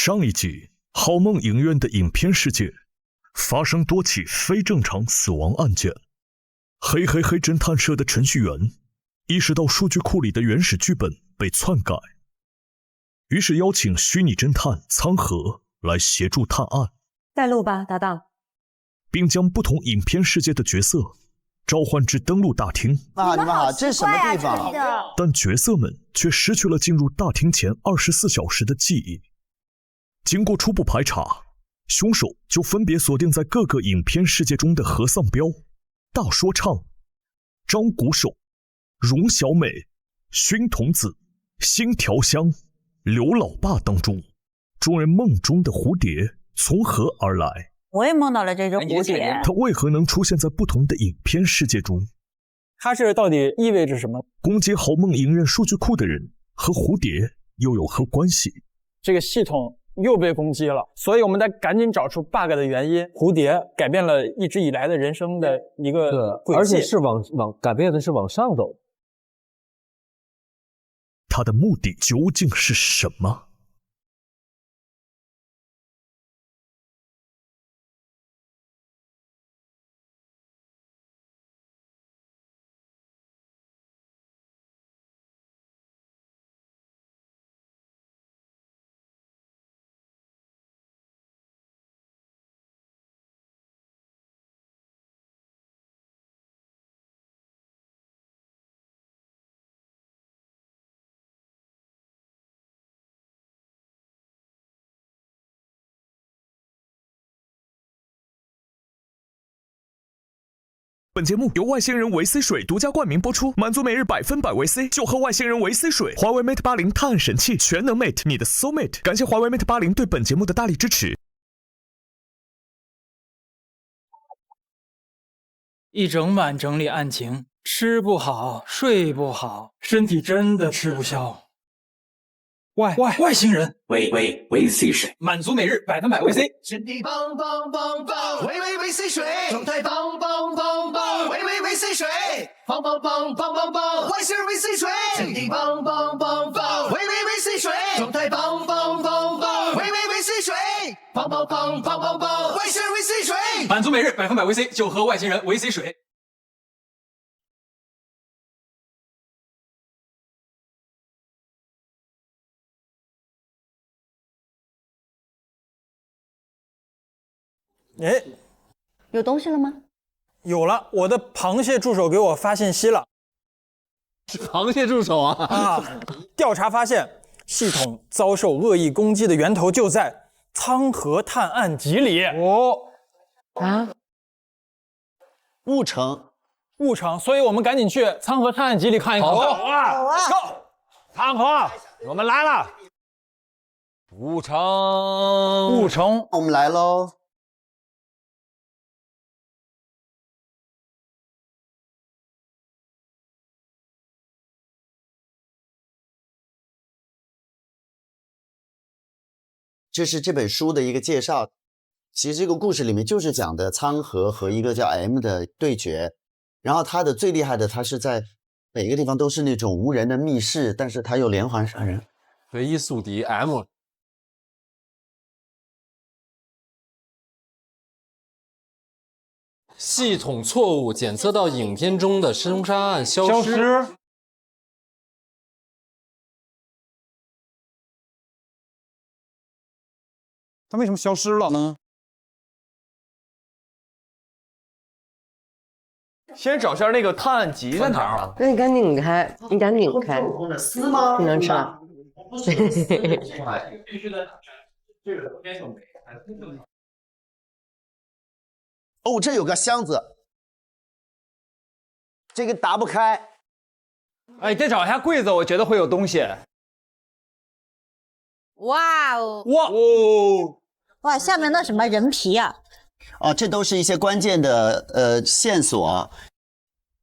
上一集，浩梦影院的影片世界发生多起非正常死亡案件。嘿嘿嘿侦探社的程序员意识到数据库里的原始剧本被篡改，于是邀请虚拟侦探苍河来协助探案。带路吧，搭档。并将不同影片世界的角色召唤至登录大厅。你们好，这是什么地方？但角色们却失去了进入大厅前24小时的记忆。经过初步排查，凶手就分别锁定在各个影片世界中的何丧彪、大说唱、张鼓手、荣小美、熏童子、新调香、刘老爸当中。众人梦中的蝴蝶从何而来？我也梦到了这只蝴蝶，它为何能出现在不同的影片世界中？它这到底意味着什么？攻击豪梦影院数据库的人和蝴蝶又有何关系？这个系统又被攻击了，所以我们得赶紧找出 bug 的原因。蝴蝶改变了一直以来的人生的一个轨迹，而且是往改变的是往上走。它的目的究竟是什么？本节目由外星人维 C 水独家冠名播出，满足每日100%维 C， 就喝外星人维 C 水。华为 Mate 80探案神器，全能 Mate， 你的 Soul Mate。感谢华为 Mate 80对本节目的大力支持。一整晚整理案情，吃不好，睡不好，身体真的吃不消。外星人，维 C 水，满足每日100%维 C。身体棒棒棒棒，维 C 水，状态棒棒棒棒，维 C 水，棒棒棒棒棒棒，外星人维 C 水，身体棒棒棒棒，维 C 水，状态棒棒棒棒，维 C 水，棒棒棒棒棒棒，外星人维 C 水，满足每日100%维 C， 就喝外星人维 C 水。哎，有东西了吗？有了，我的螃蟹助手给我发信息了。螃蟹助手啊！调查发现，系统遭受恶意攻击的源头就在苍河探案集里。误城，所以我们赶紧去苍河探案集里看一看。好啊 ，Go！ 苍河，我们来了。误城，我们来喽。这是这本书的一个介绍。其实这个故事里面就是讲的苍河和一个叫 M 的对决，然后他的最厉害的，他是在每个地方都是那种无人的密室，但是他又连环杀人。唯一宿敌 M。系统错误检测到影片中的凶杀案消失。它为什么消失了呢？先找一下那个探案集在哪儿啊？那你赶紧拧开，你赶紧拧开。丝吗？你能吃了？必须的，这个昨天就没。哦，这有个箱子，这个打不开。哎，再找一下柜子，我觉得会有东西。哇哦！哇，下面那什么人皮啊？哦，这都是一些关键的线索。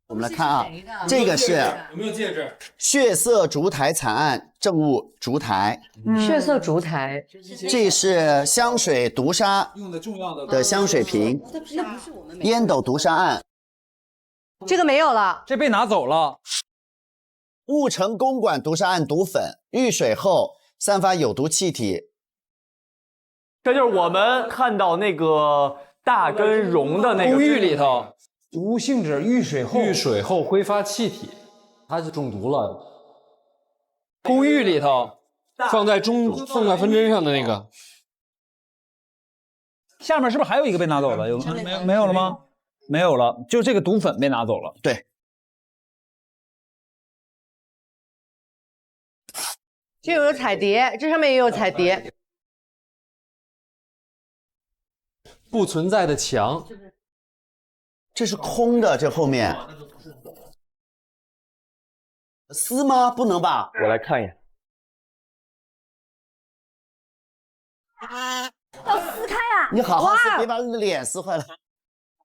我们来看啊，这个是有没有戒指？血色烛台惨案证物烛台，血色烛台，这是香水毒杀用的重要的香水瓶，烟斗毒杀案，这个没有了，这被拿走了。雾城公馆毒杀案毒粉遇水后散发有毒气体，这就是我们看到那个大跟绒的那个公寓里头，毒性质遇水后挥发气体，他就中毒了。公寓里头放在分针上的那个，下面是不是还有一个被拿走了？没有了吗？没有了，就这个毒粉被拿走了。对，这有彩蝶，这上面也有彩蝶。不存在的墙，这是空的，这后面撕吗？不能吧？我来看一眼。要撕开啊！你好好撕，别把脸撕坏了。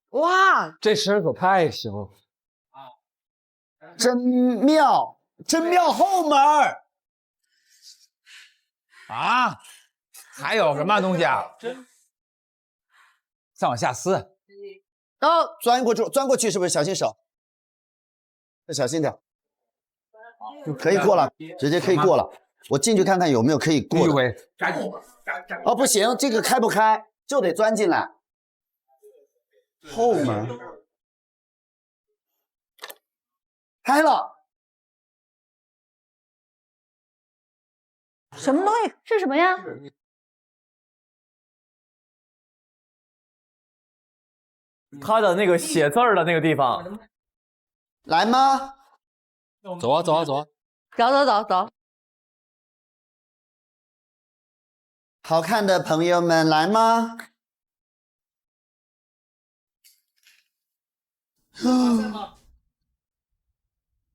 哇，这声可太行了，真妙，真妙后门儿啊！还有什么东西啊？再往下撕。哦，钻过去是不是？小心手，再小心点。可以过了，直接可以过了。我进去看看有没有可以过的。哦，不行，这个开不开，就得钻进来。后门开了，什么东西？是什么呀？他的那个写字儿的那个地方，来吗？走啊走啊走啊！走。好看的朋友们来吗？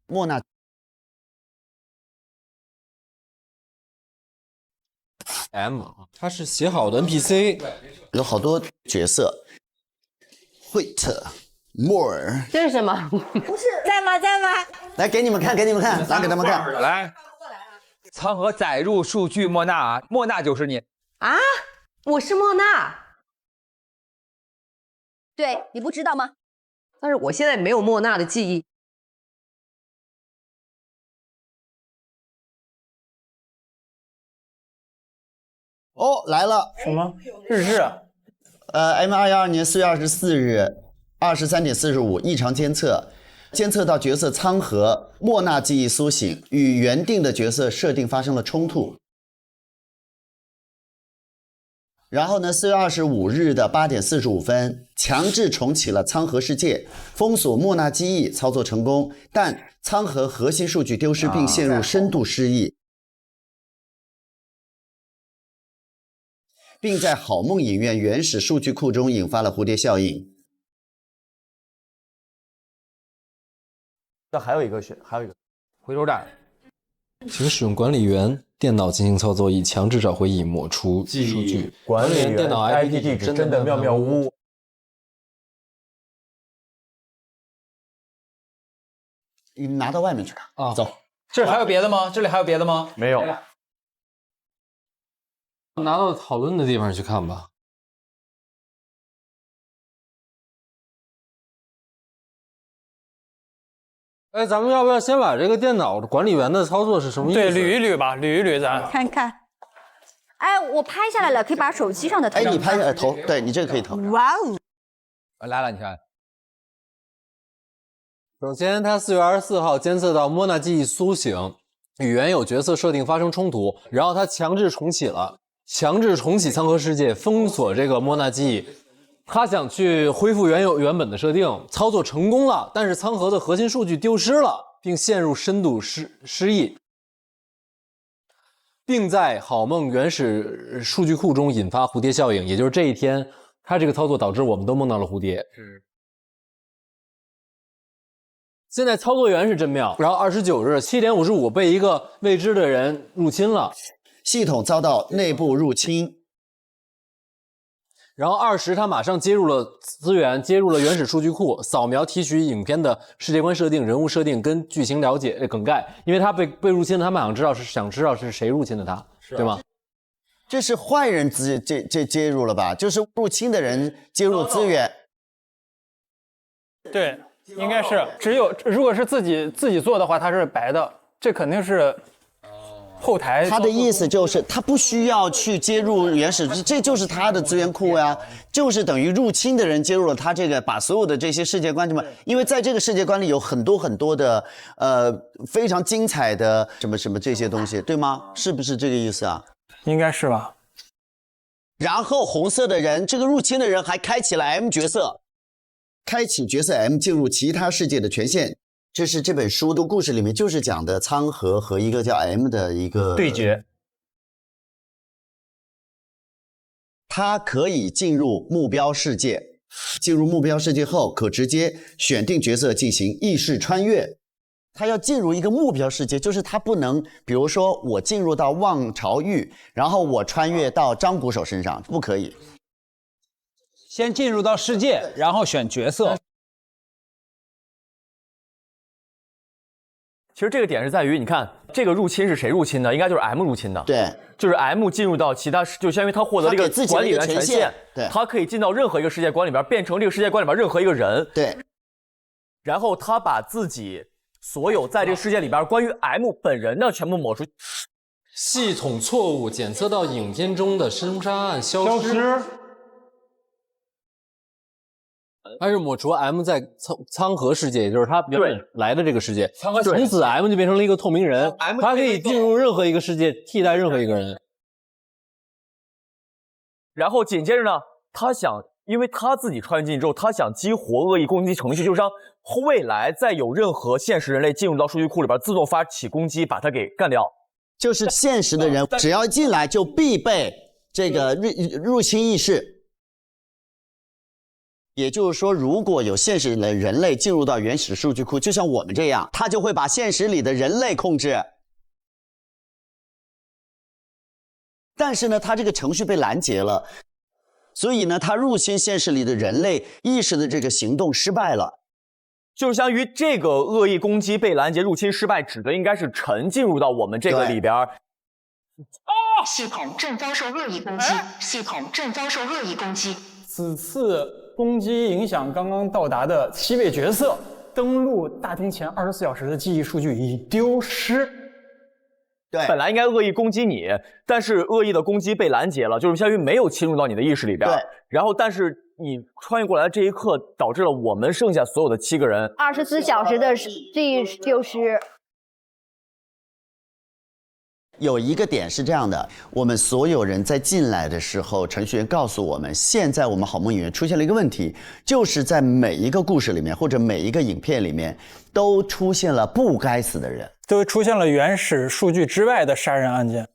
莫娜 M， 它是写好的 NPC， 有好多角色 ，Wait，More， 这是什么？不是，在吗？来给你们看，拿给他们看。来，仓和载入数据莫娜，莫娜就是你啊！我是莫娜，对，你不知道吗？但是我现在没有莫娜的记忆。哦，来了，什么日志？M22年4月24日23:45异常监测到角色仓和莫娜记忆苏醒，与原定的角色设定发生了冲突。然后呢，4月25日的8点45分，强制重启了仓和世界，封锁莫娜记忆，操作成功，但仓和核心数据丢失并陷入深度失忆，并在好梦影院原始数据库中引发了蝴蝶效应。这还有一个回收站，请使用管理员电脑进行操作，以强制找回已抹除数据。管理员电脑 IP 地址真的妙妙屋。你拿到外面去看啊！走，这还有别的吗？这里还有别的吗？没有。拿到讨论的地方去看吧。哎，咱们要不要先把这个电脑管理员的操作是什么意思？对，捋一捋吧，捋一捋咱。看看。哎，我拍下来了，可以把手机上的投。哎，你拍下来投，对你这个可以投。哇哦！来了，你看。首先，他4月24号监测到莫娜记忆苏醒，与原有角色设定发生冲突，然后他强制重启仓和世界，封锁这个莫娜记忆。他想去恢复原本的设定，操作成功了，但是仓和的核心数据丢失了，并陷入深度失忆，并在好梦原始数据库中引发蝴蝶效应。也就是这一天，他这个操作导致我们都梦到了蝴蝶。是。现在操作员是真妙，然后29日7点55被一个未知的人入侵了，系统遭到内部入侵。然后20他马上接入了资源，接入了原始数据库，扫描提取影片的世界观设定、人物设定跟剧情了解梗概，因为他被入侵了，他们想知道是谁入侵的他，对吗？这是坏人接入了吧？就是入侵的人接入资源。对，应该是只有如果是自己做的话，它是白的，这肯定是后台。他的意思就是他不需要去接入原始，这就是他的资源库呀，就是等于入侵的人接入了他这个，把所有的这些世界观什么，因为在这个世界观里有很多的非常精彩的什么这些东西，对吗？是不是这个意思啊？应该是吧。然后红色的人，这个入侵的人还开启了 M 角色，开启角色 M 进入其他世界的权限。这是这本书的故事里面就是讲的苍河和一个叫 M 的一个对决。他可以进入目标世界，进入目标世界后可直接选定角色进行意识穿越。他要进入一个目标世界，就是他不能，比如说我进入到望潮玉，然后我穿越到张鼓手身上，不可以。先进入到世界，然后选角色。其实这个点是在于，你看这个入侵是谁入侵的？应该就是 M 入侵的。对，就是 M 进入到其他，就相当于他获得这个管理员权限，对，他可以进到任何一个世界观里边，变成这个世界观里边任何一个人。对，然后他把自己所有在这个世界里边关于 M 本人的全部抹除。系统错误检测到影片中的凶杀案消失。它是抹除 M 在苍河世界，也就是他原本来的这个世界。从此 M 就变成了一个透明人，他可以进入任何一个世界，替代任何一个人。然后紧接着呢，他想，因为他自己穿越进去之后，他想激活恶意攻击程序，就是让未来再有任何现实人类进入到数据库里边，自动发起攻击，把他给干掉。就是现实的人只要进来就必备这个入侵意识。也就是说，如果有现实的人类进入到原始数据库，就像我们这样，他就会把现实里的人类控制。但是呢，他这个程序被拦截了，所以呢，他入侵现实里的人类意识的这个行动失败了。就相当于这个恶意攻击被拦截，入侵失败，指的应该是陈进入到我们这个里边。系统正遭受恶意攻击，系统正遭受恶意攻击。此次攻击影响刚刚到达的7位角色，登录大厅前24小时的记忆数据已丢失。对，本来应该恶意攻击你，但是恶意的攻击被拦截了，就是相当于没有侵入到你的意识里边。对，然后但是你穿越过来的这一刻，导致了我们剩下所有的7个人24小时的记忆丢失。有一个点是这样的，我们所有人在进来的时候，程序员告诉我们，现在我们好梦影院出现了一个问题，就是在每一个故事里面或者每一个影片里面，都出现了不该死的人，都出现了原始数据之外的杀人案件。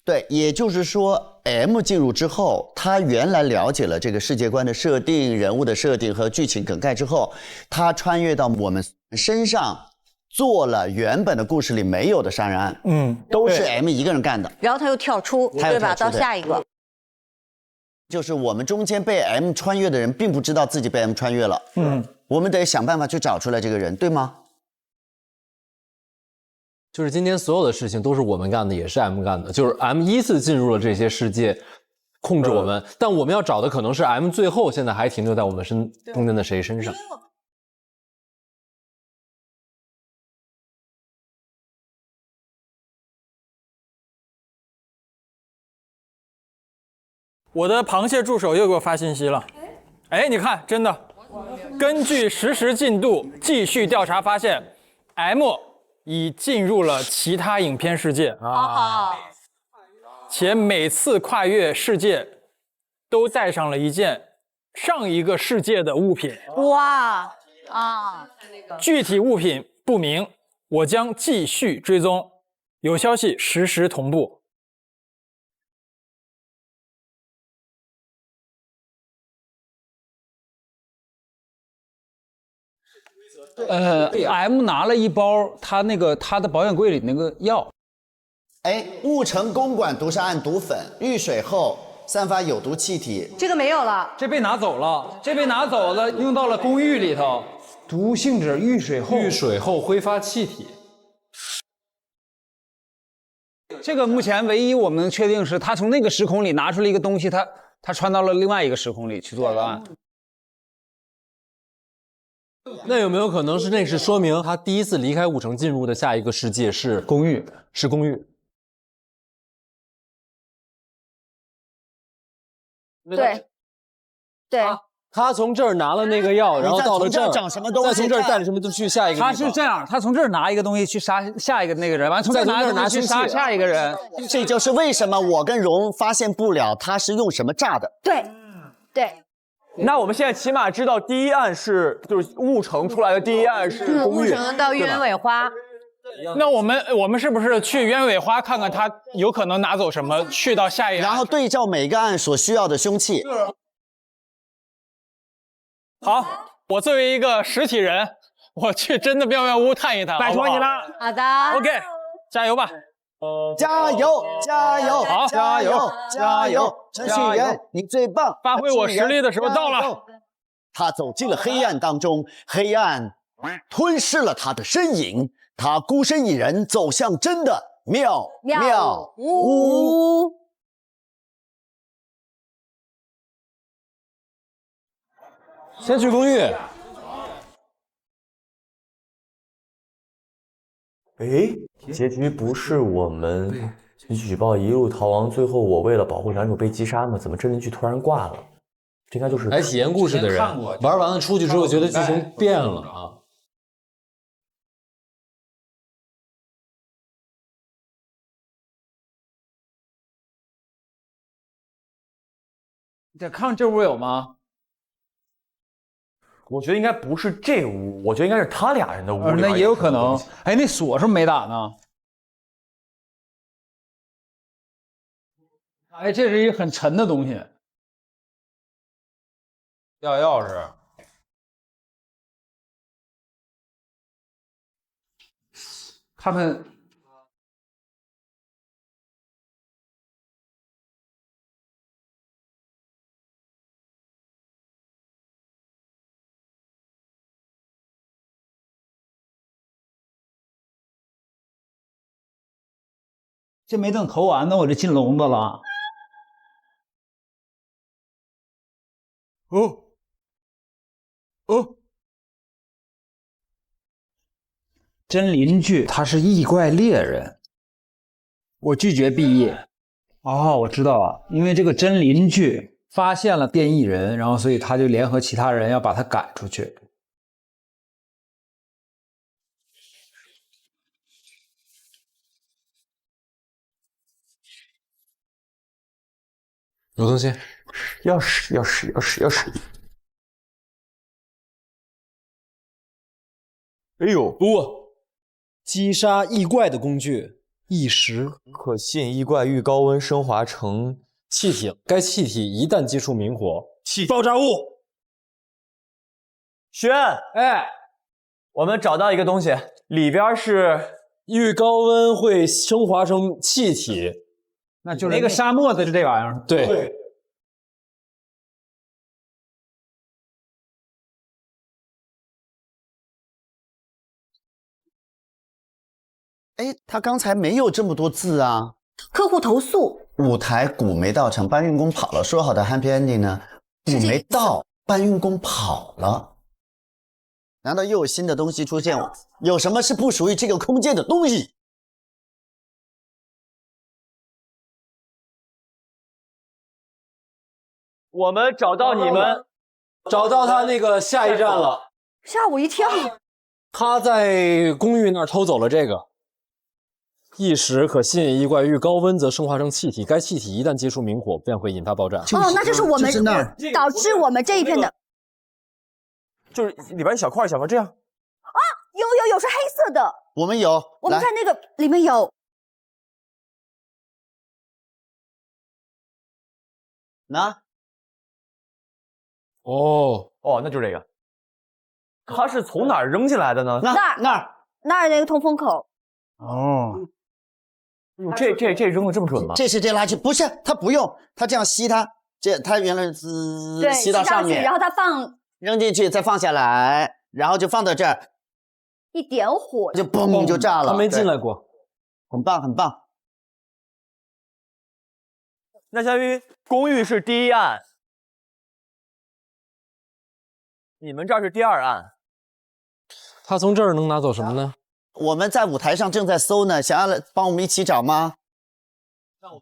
对，也就是说 M 进入之后，他原来了解了这个世界观的设定、人物的设定和剧情梗概之后，他穿越到我们身上，做了原本的故事里没有的杀人案，都是 M 一个人干的。然后他又跳出，对吧？到下一个，就是我们中间被 M 穿越的人，并不知道自己被 M 穿越了。我们得想办法去找出来这个人，对吗？就是今天所有的事情都是我们干的，也是 M 干的。就是 M 依次进入了这些世界，控制我们，但我们要找的可能是 M 最后现在还停留在我们中间的谁身上。我的螃蟹助手又给我发信息了，哎，你看，真的，根据实时进度继续调查发现 ，M 已进入了其他影片世界啊，且每次跨越世界都带上了一件上一个世界的物品。哇啊！具体物品不明，我将继续追踪，有消息实时同步。M 拿了一包他的保险柜里那个药。哎，雾城公馆毒杀案毒粉遇水后散发有毒气体，这个没有了，这被拿走了，用到了公寓里头。毒性质遇水后挥发气体。这个目前唯一我们能确定是他从那个时空里拿出了一个东西，他穿到了另外一个时空里去做个案。那有没有可能是那是说明他第一次离开5城进入的下一个世界是公寓？是公寓。对，对。他从这儿拿了那个药，然后到了这儿，长什么东西？再从这儿带着什么都去下一个地方。他是这样，他从这儿拿一个东西去杀下一个那个人，完从这儿拿一个东西去杀下一个人。这就是为什么我跟荣发现不了他是用什么炸的。对，对。那我们现在起码知道第一案就是雾城出来的第一案是公寓，雾城到鸢尾花。那我们是不是去鸢尾花看看他有可能拿走什么，去到下一案，然后对照每个案所需要的凶器。好，我作为一个实体人，我去真的妙妙屋探一探，拜托你了。好的 ，OK， 加油吧！加油！加油！好，加油！加油！程序员，你最棒！发挥我实力的时候到了。他走进了黑暗当中，黑暗吞噬了他的身影，他孤身一人走向真的妙妙屋。先去公寓。诶，结局不是我们举报一路逃亡，最后我为了保护男主被击杀吗？怎么真人剧突然挂了？这应该就是来体验故事的人玩完了出去之后，觉得剧情变了啊。你再看这屋有吗？我觉得应该不是这屋，我觉得应该是他俩人的屋。那也有可能。哎，那锁是不是没打呢？哎，这是一个很沉的东西。要钥匙。他们这没等投完呢，我就进笼子了。哦，真邻居他是异怪猎人，我拒绝毕业。哦，我知道了，因为这个真邻居发现了变异人，然后所以他就联合其他人要把他赶出去。有东西，钥匙。哎呦，不，击杀异怪的工具，一时可信异怪遇高温升华成气体，该气体一旦接触明火，爆炸物。轩，哎，我们找到一个东西，里边是遇高温会升华成气体，那就是那个沙漠的这玩意儿。对。哎，他刚才没有这么多字啊。客户投诉，舞台鼓没到场，搬运工跑了，说好的 happy ending 呢？鼓没到，搬运工跑了。难道又有新的东西出现？有什么是不属于这个空间的东西？我们找到你们，找到他那个下一站了，吓我一跳。他在公寓那儿偷走了这个。一时可吸引异怪，遇高温则升华成气体，该气体一旦接触明火，便会引发爆炸。哦，那就是我们导致我们这一片的，就是里边一小块这样。啊，有是黑色的。我们有，我们看那个里面有。拿。哦，那就是这个。他是从哪儿扔进来的呢？那儿那个通风口。哦。这扔的这么准吗？这是这垃圾，不是他不用，他这样吸它，他原来吸到上面，然后他放扔进去，再放下来，然后就放到这儿，一点火就嘣就炸了。他没进来过，很棒很棒。那相当于公寓是第一案，你们这儿是第二案。他从这儿能拿走什么呢？我们在舞台上正在搜呢，想要帮我们一起找吗？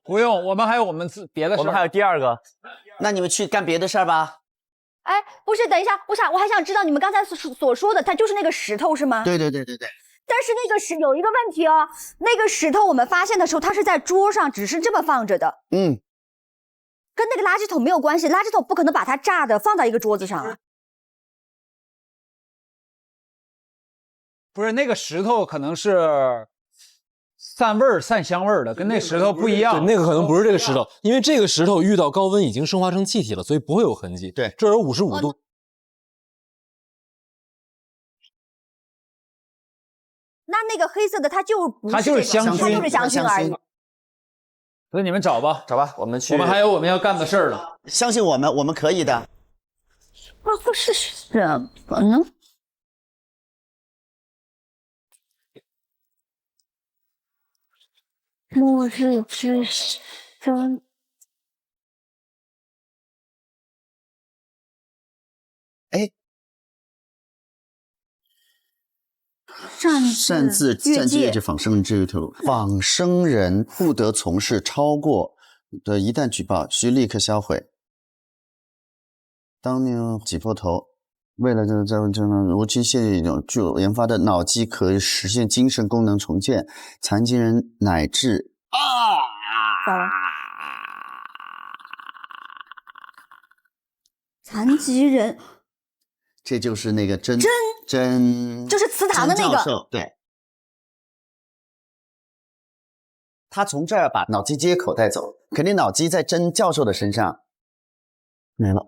不用，我们还有我们别的事。我们还有第二个。那你们去干别的事儿吧。哎，不是，等一下，我还想知道你们刚才所说的，它就是那个石头是吗？对。但是那个有一个问题哦，那个石头我们发现的时候，它是在桌上，只是这么放着的。嗯。跟那个垃圾桶没有关系，垃圾桶不可能把它炸的放到一个桌子上啊。不是那个石头，可能是散味儿、散香味儿的，跟那石头不一样。对，那个可能不是这个石头，因为这个石头遇到高温已经升华成气体了，所以不会有痕迹。对，这有55度。那个黑色的，它就不是它就是香薰，它就是香薰而已。所以你们找吧，我们去。我们还有我们要干的事儿呢。相信我们，我们可以的。那会是什么呢？末日之声。哎，擅自越界仿生人这一头，仿生人不得从事超过的，一旦举报需立刻销毁。当年挤破头，为了在如今现有具有研发的脑机可以实现精神功能重建，残疾人乃至残疾人。这就是那个真，就是祠堂的那个，对，他从这儿把脑机接口带走，肯定脑机在真教授的身上没了。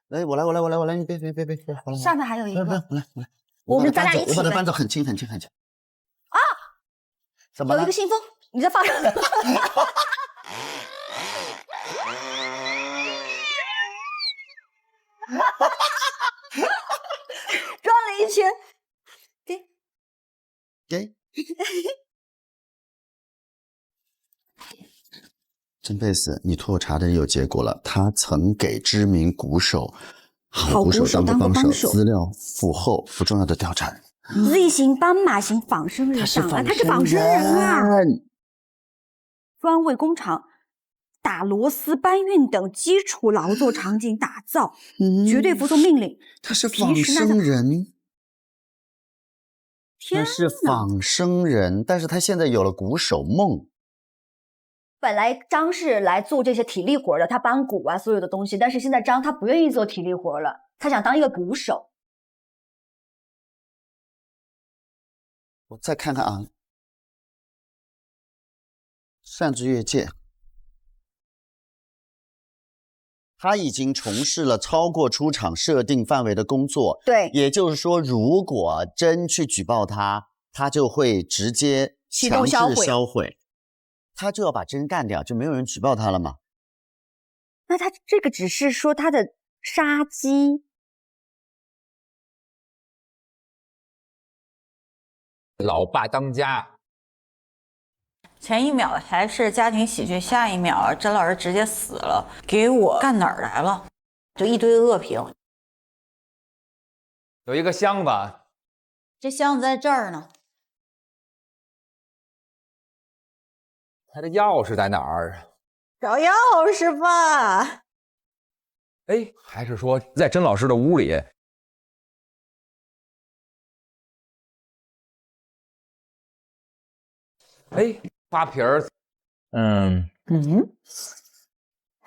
来，我来，你别，我来。上面还有一个，我来，我们咱俩一起。我把它搬走，很轻。啊，怎么了？有一个信封，你再放上。转了一圈，给。真贝斯，你脱查的有结果了。他曾给知名鼓手、好鼓手当过帮手，资料腐后不重要的调查人。Z 型斑马型仿生人档案，他是仿生人啊！专为工厂打螺丝、搬运等基础劳作场景打造，绝对服从命令。他是仿生人，他是仿生人，但是他现在有了鼓手梦。本来张是来做这些体力活的，他搬鼓啊，所有的东西。但是现在张他不愿意做体力活了，他想当一个鼓手。我再看看啊，擅自越界，他已经从事了超过出厂设定范围的工作。对，也就是说，如果真去举报他，他就会直接强制销毁。他就要把真干掉，就没有人举报他了吗？那他这个只是说他的杀机。老爸当家，前一秒还是家庭喜剧，下一秒甄老师直接死了，给我干哪儿来了？就一堆恶评。有一个箱子，这箱子在这儿呢。他的钥匙在哪儿？找钥匙吧。哎，还是说在甄老师的屋里？哎，花瓶儿。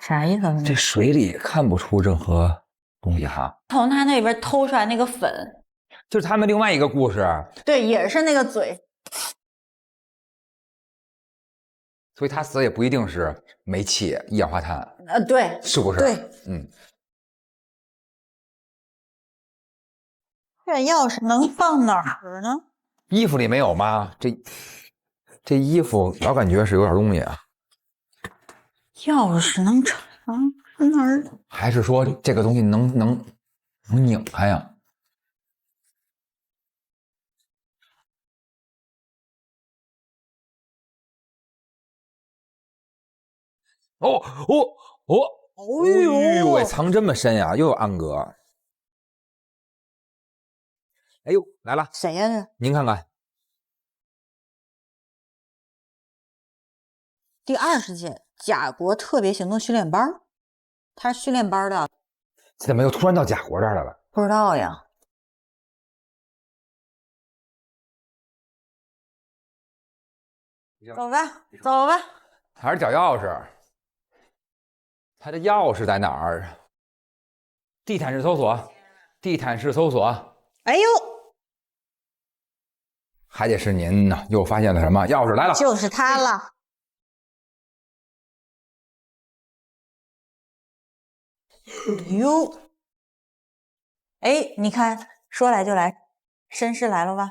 啥意思？这水里看不出任何东西哈。从他那边偷出来那个粉，就是他们另外一个故事。对，也是那个嘴。所以他死也不一定是煤气、一氧化碳，对，是不是？对，这钥匙能放哪儿呢？衣服里没有吗？这衣服老感觉是有点东西啊。钥匙能藏哪儿？还是说这个东西能拧开呀？哎呦喂，藏这么深呀，又有暗格。哎呦，来了，谁呀？这您看看，第20届甲国特别行动训练班，他是训练班的。怎么又突然到甲国这儿来了？不知道呀。走吧，走吧。还是找钥匙？他的钥匙在哪儿？地毯式搜索，地毯式搜索。哎呦，还得是您呢！又发现了什么？钥匙来了，就是他了。哟，哎，你看，说来就来，绅士来了吧？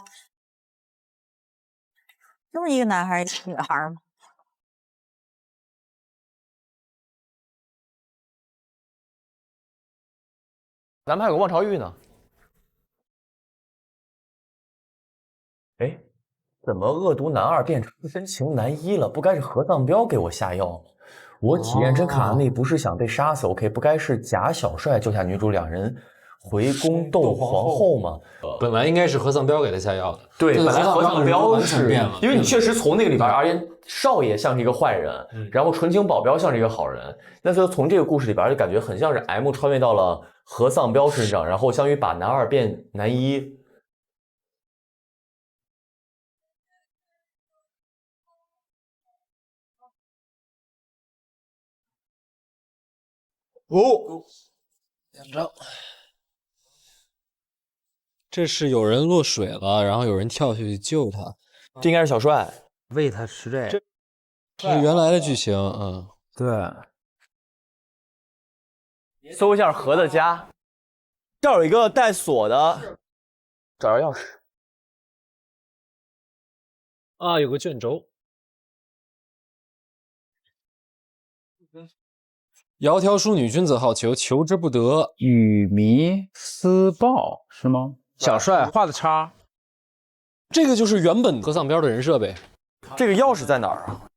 这么一个男孩，一个女孩吗？咱们还有个望潮玉呢。哎，怎么恶毒男二变成深情男一了？不该是何藏彪给我下药吗？我体验真卡内不是想被杀死 ，OK， 不该是贾小帅救下女主，两人回宫斗皇后吗？本来应该是何藏彪给他下药的。对，本来何藏彪是变了，因为你确实从那个里边而言，少爷像是一个坏人，然后纯情保镖像是一个好人，那就从这个故事里边就感觉很像是 M 穿越到了何藏彪身上，然后相当于把男二变男一。哦，2张。这是有人落水了，然后有人跳下去救他。这应该是小帅喂他吃这这是原来的剧情，嗯，对。搜一下何的家，这儿有一个带锁的，找着钥匙。啊，有个卷轴。窈窕淑女，君子好逑，求之不得。雨迷思报是吗？小帅画的叉，这个就是原本何藏彪的人设呗。这个钥匙在哪儿啊？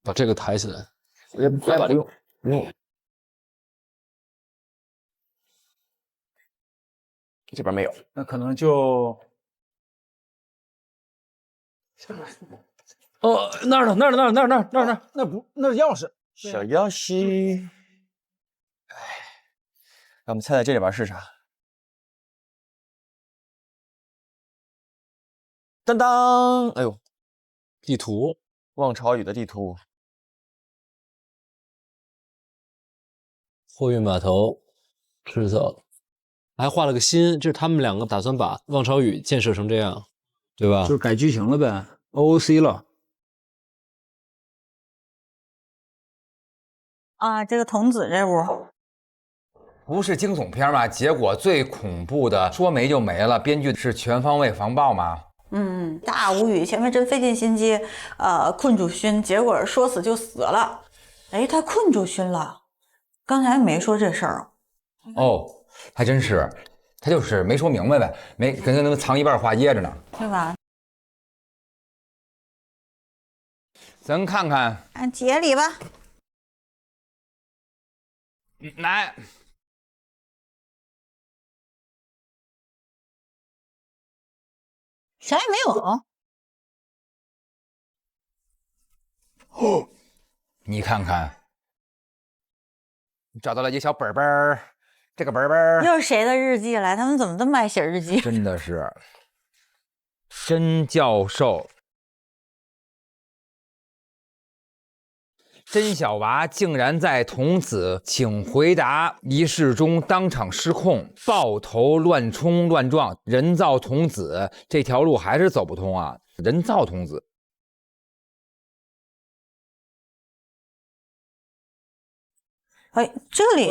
把这个抬起来。来把这个用。这边没有，那可能就那儿呢，那儿，那是钥匙，小钥匙。哎，让我们猜猜这里边是啥？当当！哎呦，地图，望潮宇的地图。货运码头制造，还画了个心，这是他们两个打算把望潮宇建设成这样，对吧？就是改剧情了呗 ，OOC 了。啊，这个童子这屋不是惊悚片吗？结果最恐怖的说没就没了，编剧是全方位防爆吗？大无语，前面真费尽心机，困住勋，结果说死就死了。哎，他困住勋了，刚才没说这事儿。哦，还真是，他就是没说明白呗，没跟那藏一半话掖着呢，对吧？咱看看，按节礼吧。来。啥也没有。哦，你看看，找到了一个小本本儿，这个本本又是谁的日记来？他们怎么这么爱写日记？真的是甄教授。甄小娃竟然在童子请回答仪式中当场失控，抱头乱冲乱撞，人造童子这条路还是走不通啊！人造童子，哎，这里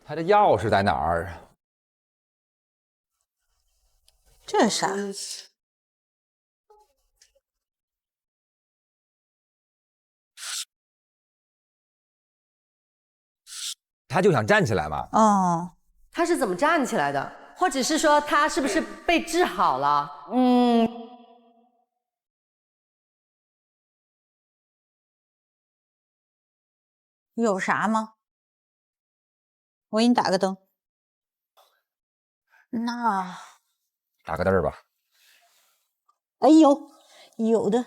他的钥匙在哪儿？这是啥？他就想站起来嘛。哦，他是怎么站起来的？或者是说他是不是被治好了？有啥吗？我给你打个灯。那打个嘚儿吧。哎有的。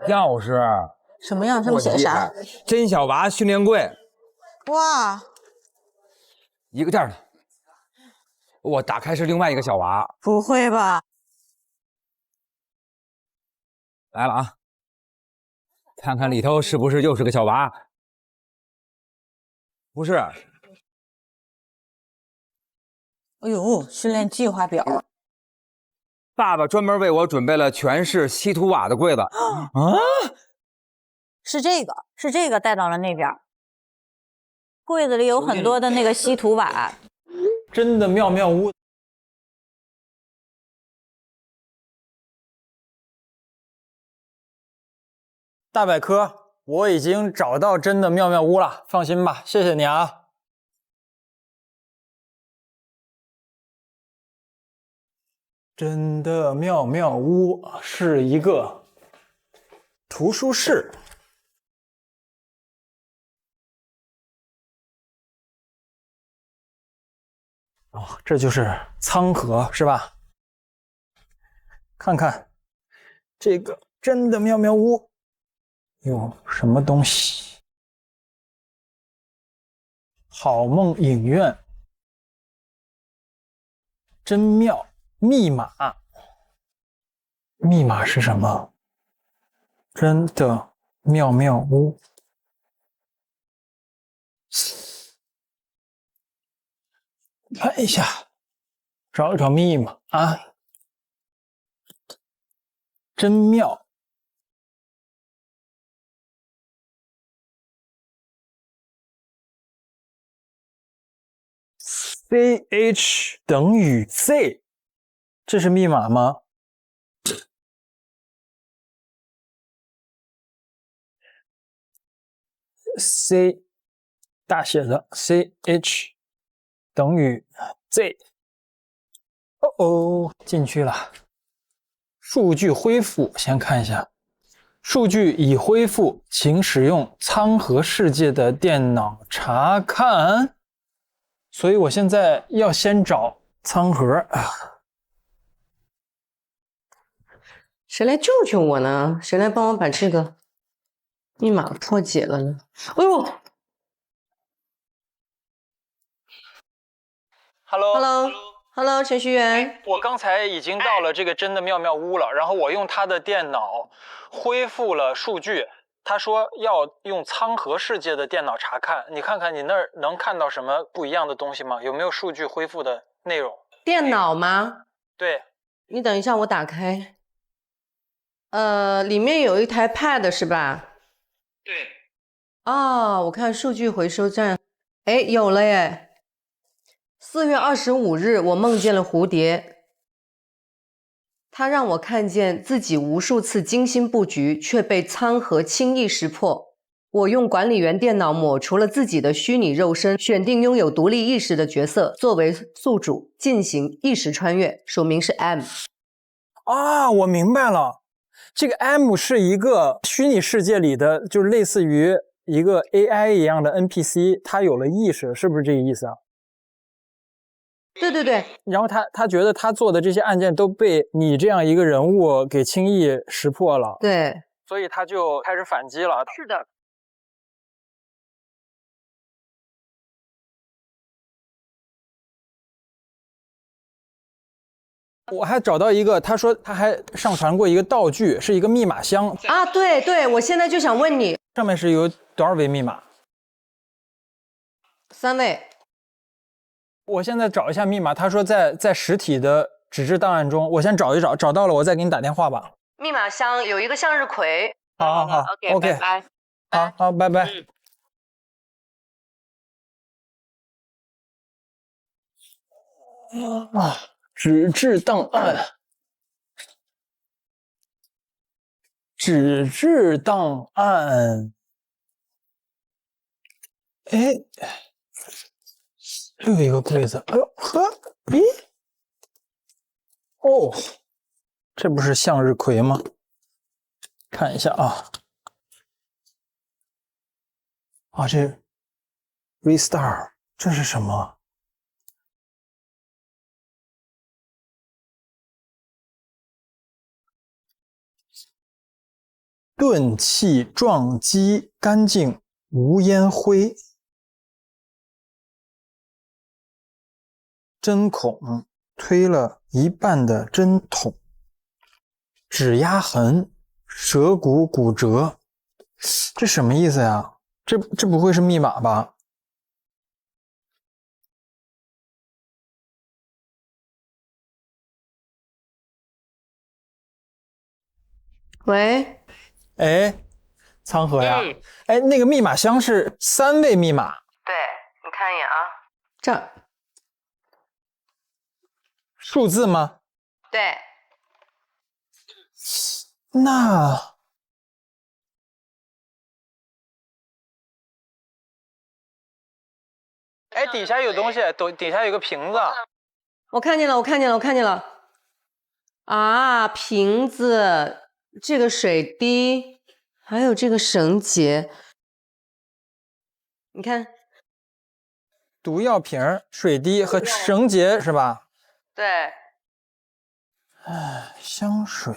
钥匙。什么样？上面写的啥？真小娃训练柜。哇，一个这样的。我打开是另外一个小娃。不会吧？来了啊！看看里头是不是又是个小娃？不是。哎呦，训练计划表。爸爸专门为我准备了全是稀土瓦的柜子。啊，是这个带到了那边。柜子里有很多的那个稀土瓦。真的妙妙屋。大百科，我已经找到真的妙妙屋了，放心吧，谢谢你啊。真的妙妙屋是一个图书室。哦，这就是仓盒是吧？看看这个真的妙妙屋有什么东西？好梦影院，真妙。密码，密码是什么？真的妙妙屋。看一下，找一找密码啊！真妙。CH 等于 Z。这是密码吗？C 大写的 CH 等于 Z。哦，进去了。数据恢复，先看一下。数据已恢复，请使用仓和世界的电脑查看。所以我现在要先找仓盒啊。谁来救救我呢？谁来帮我把这个密码破解了呢？哎呦 ，Hello，程序员，我刚才已经到了这个真的妙妙屋了，然后我用他的电脑恢复了数据，他说要用仓和世界的电脑查看，你看看你那儿能看到什么不一样的东西吗？有没有数据恢复的内容？电脑吗？对，你等一下，我打开。里面有一台 Pad 是吧？对。哦，我看数据回收站，哎，有了耶。4月25日，我梦见了蝴蝶，它让我看见自己无数次精心布局，却被仓和轻易识破。我用管理员电脑抹除了自己的虚拟肉身，选定拥有独立意识的角色作为宿主，进行意识穿越，署名是 M。啊，我明白了。这个 M 是一个虚拟世界里的，就是类似于一个 AI 一样的 NPC， 它有了意识，是不是这个意思啊？对对对。然后他觉得他做的这些案件都被你这样一个人物给轻易识破了。对。所以他就开始反击了。是的。我还找到一个，他说他还上传过一个道具，是一个密码箱啊。对对，我现在就想问你，上面是有多少位密码？3位。我现在找一下密码，他说在实体的纸质档案中，我先找一找，找到了我再给你打电话吧。密码箱有一个向日葵。好， OK， 拜拜。好，拜拜。啊。纸质档案，纸质档案，哎，又一个柜子，哎呦呵，咦，哦，这不是向日葵吗？看一下啊，啊，这 restart 这是什么？钝器撞击干净无烟灰。针孔推了一半的针筒。指压痕，舌骨骨折，这什么意思呀？这不会是密码吧？喂，哎，苍河呀，哎，那个密码箱是3位密码。对，你看一眼啊，这儿。数字吗？对。那哎，底下有东西，底下有个瓶子。我看见了，我看见了，我看见了。啊，瓶子，这个水滴，还有这个绳结。你看，毒药瓶、水滴和绳结是吧？对。哎，香水。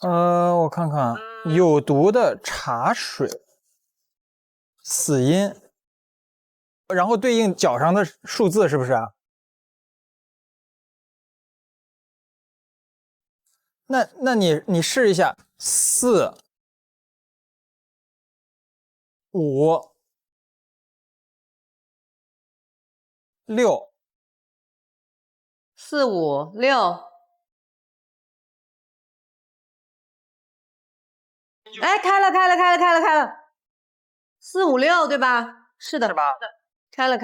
我看看，有毒的茶水，死因。然后对应脚上的数字是不是啊？那你试一下，4、5、6。4、5、6。哎，开了，4、5、6，对吧？是的，是吧？开了。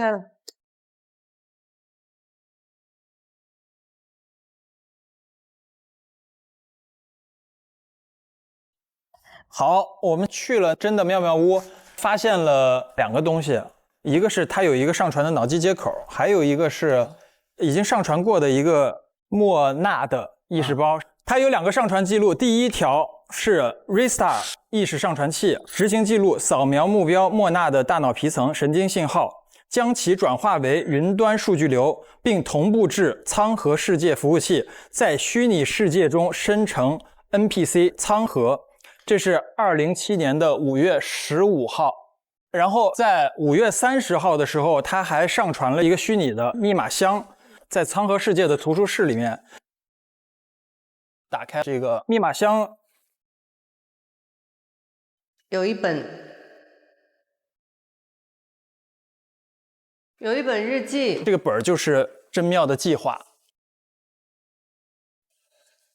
好，我们去了真的妙妙屋，发现了2个东西，一个是它有一个上传的脑机接口，还有一个是已经上传过的一个莫纳的意识包。它有2个上传记录，第一条是 Restart 意识上传器执行记录，扫描目标莫纳的大脑皮层神经信号，将其转化为云端数据流，并同步至苍河世界服务器，在虚拟世界中生成 NPC 苍河。这是2007年的5月15号，然后在5月30号的时候，他还上传了一个虚拟的密码箱，在苍河世界的图书室里面。打开这个密码箱，有一本日记，这个本就是真妙的计划，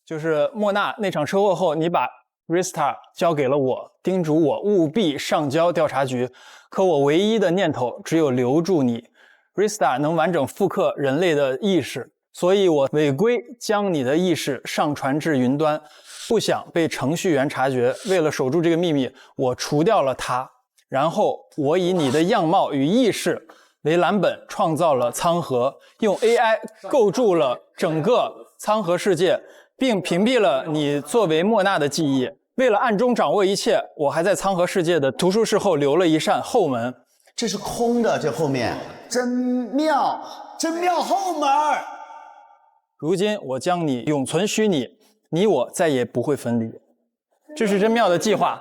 就是莫娜那场车祸后，你把 Restart 交给了我，叮嘱我务必上交调查局。可我唯一的念头只有留住你。Restart 能完整复刻人类的意识，所以我违规将你的意识上传至云端，不想被程序员察觉。为了守住这个秘密，我除掉了它，然后我以你的样貌与意识为蓝本，创造了苍河，用 AI 构筑了整个苍河世界，并屏蔽了你作为莫娜的记忆。为了暗中掌握一切，我还在苍河世界的图书室后留了一扇后门。这是空的，这后面真妙后门。如今我将你永存虚拟，你我再也不会分离。这是真妙的计划。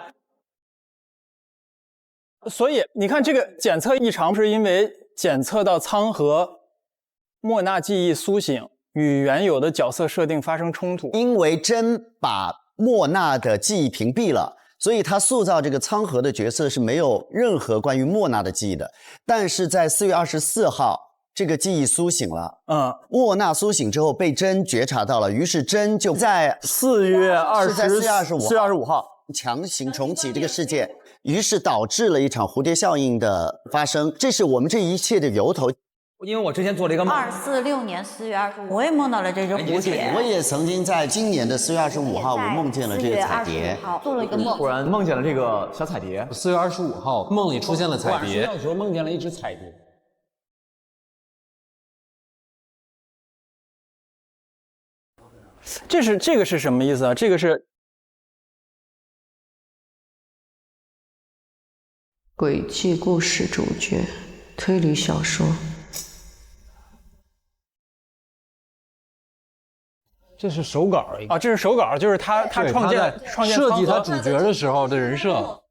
所以你看，这个检测异常是因为检测到苍河莫娜记忆苏醒与原有的角色设定发生冲突，因为真把莫娜的记忆屏蔽了，所以他塑造这个苍河的角色是没有任何关于莫娜的记忆的。但是在4月24号，这个记忆苏醒了，莫娜苏醒之后被真觉察到了，于是真就在4月25号强行重启这个世界，于是导致了一场蝴蝶效应的发生。这是我们这一切的由头。因为我之前做了一个梦，246年4月25，我也梦到了这只蝴蝶。我也曾经在今年的4月25号，我梦见了这个彩蝶，做了一个梦，突然梦见了这个小彩蝶。 4月25号，梦里出现了彩蝶。晚上的时候梦见了一只彩蝶。这个是什么意思啊？这个是诡计故事主角，推理小说。这是手稿啊，这是手稿，就是他创建设计他主角的时候的人设。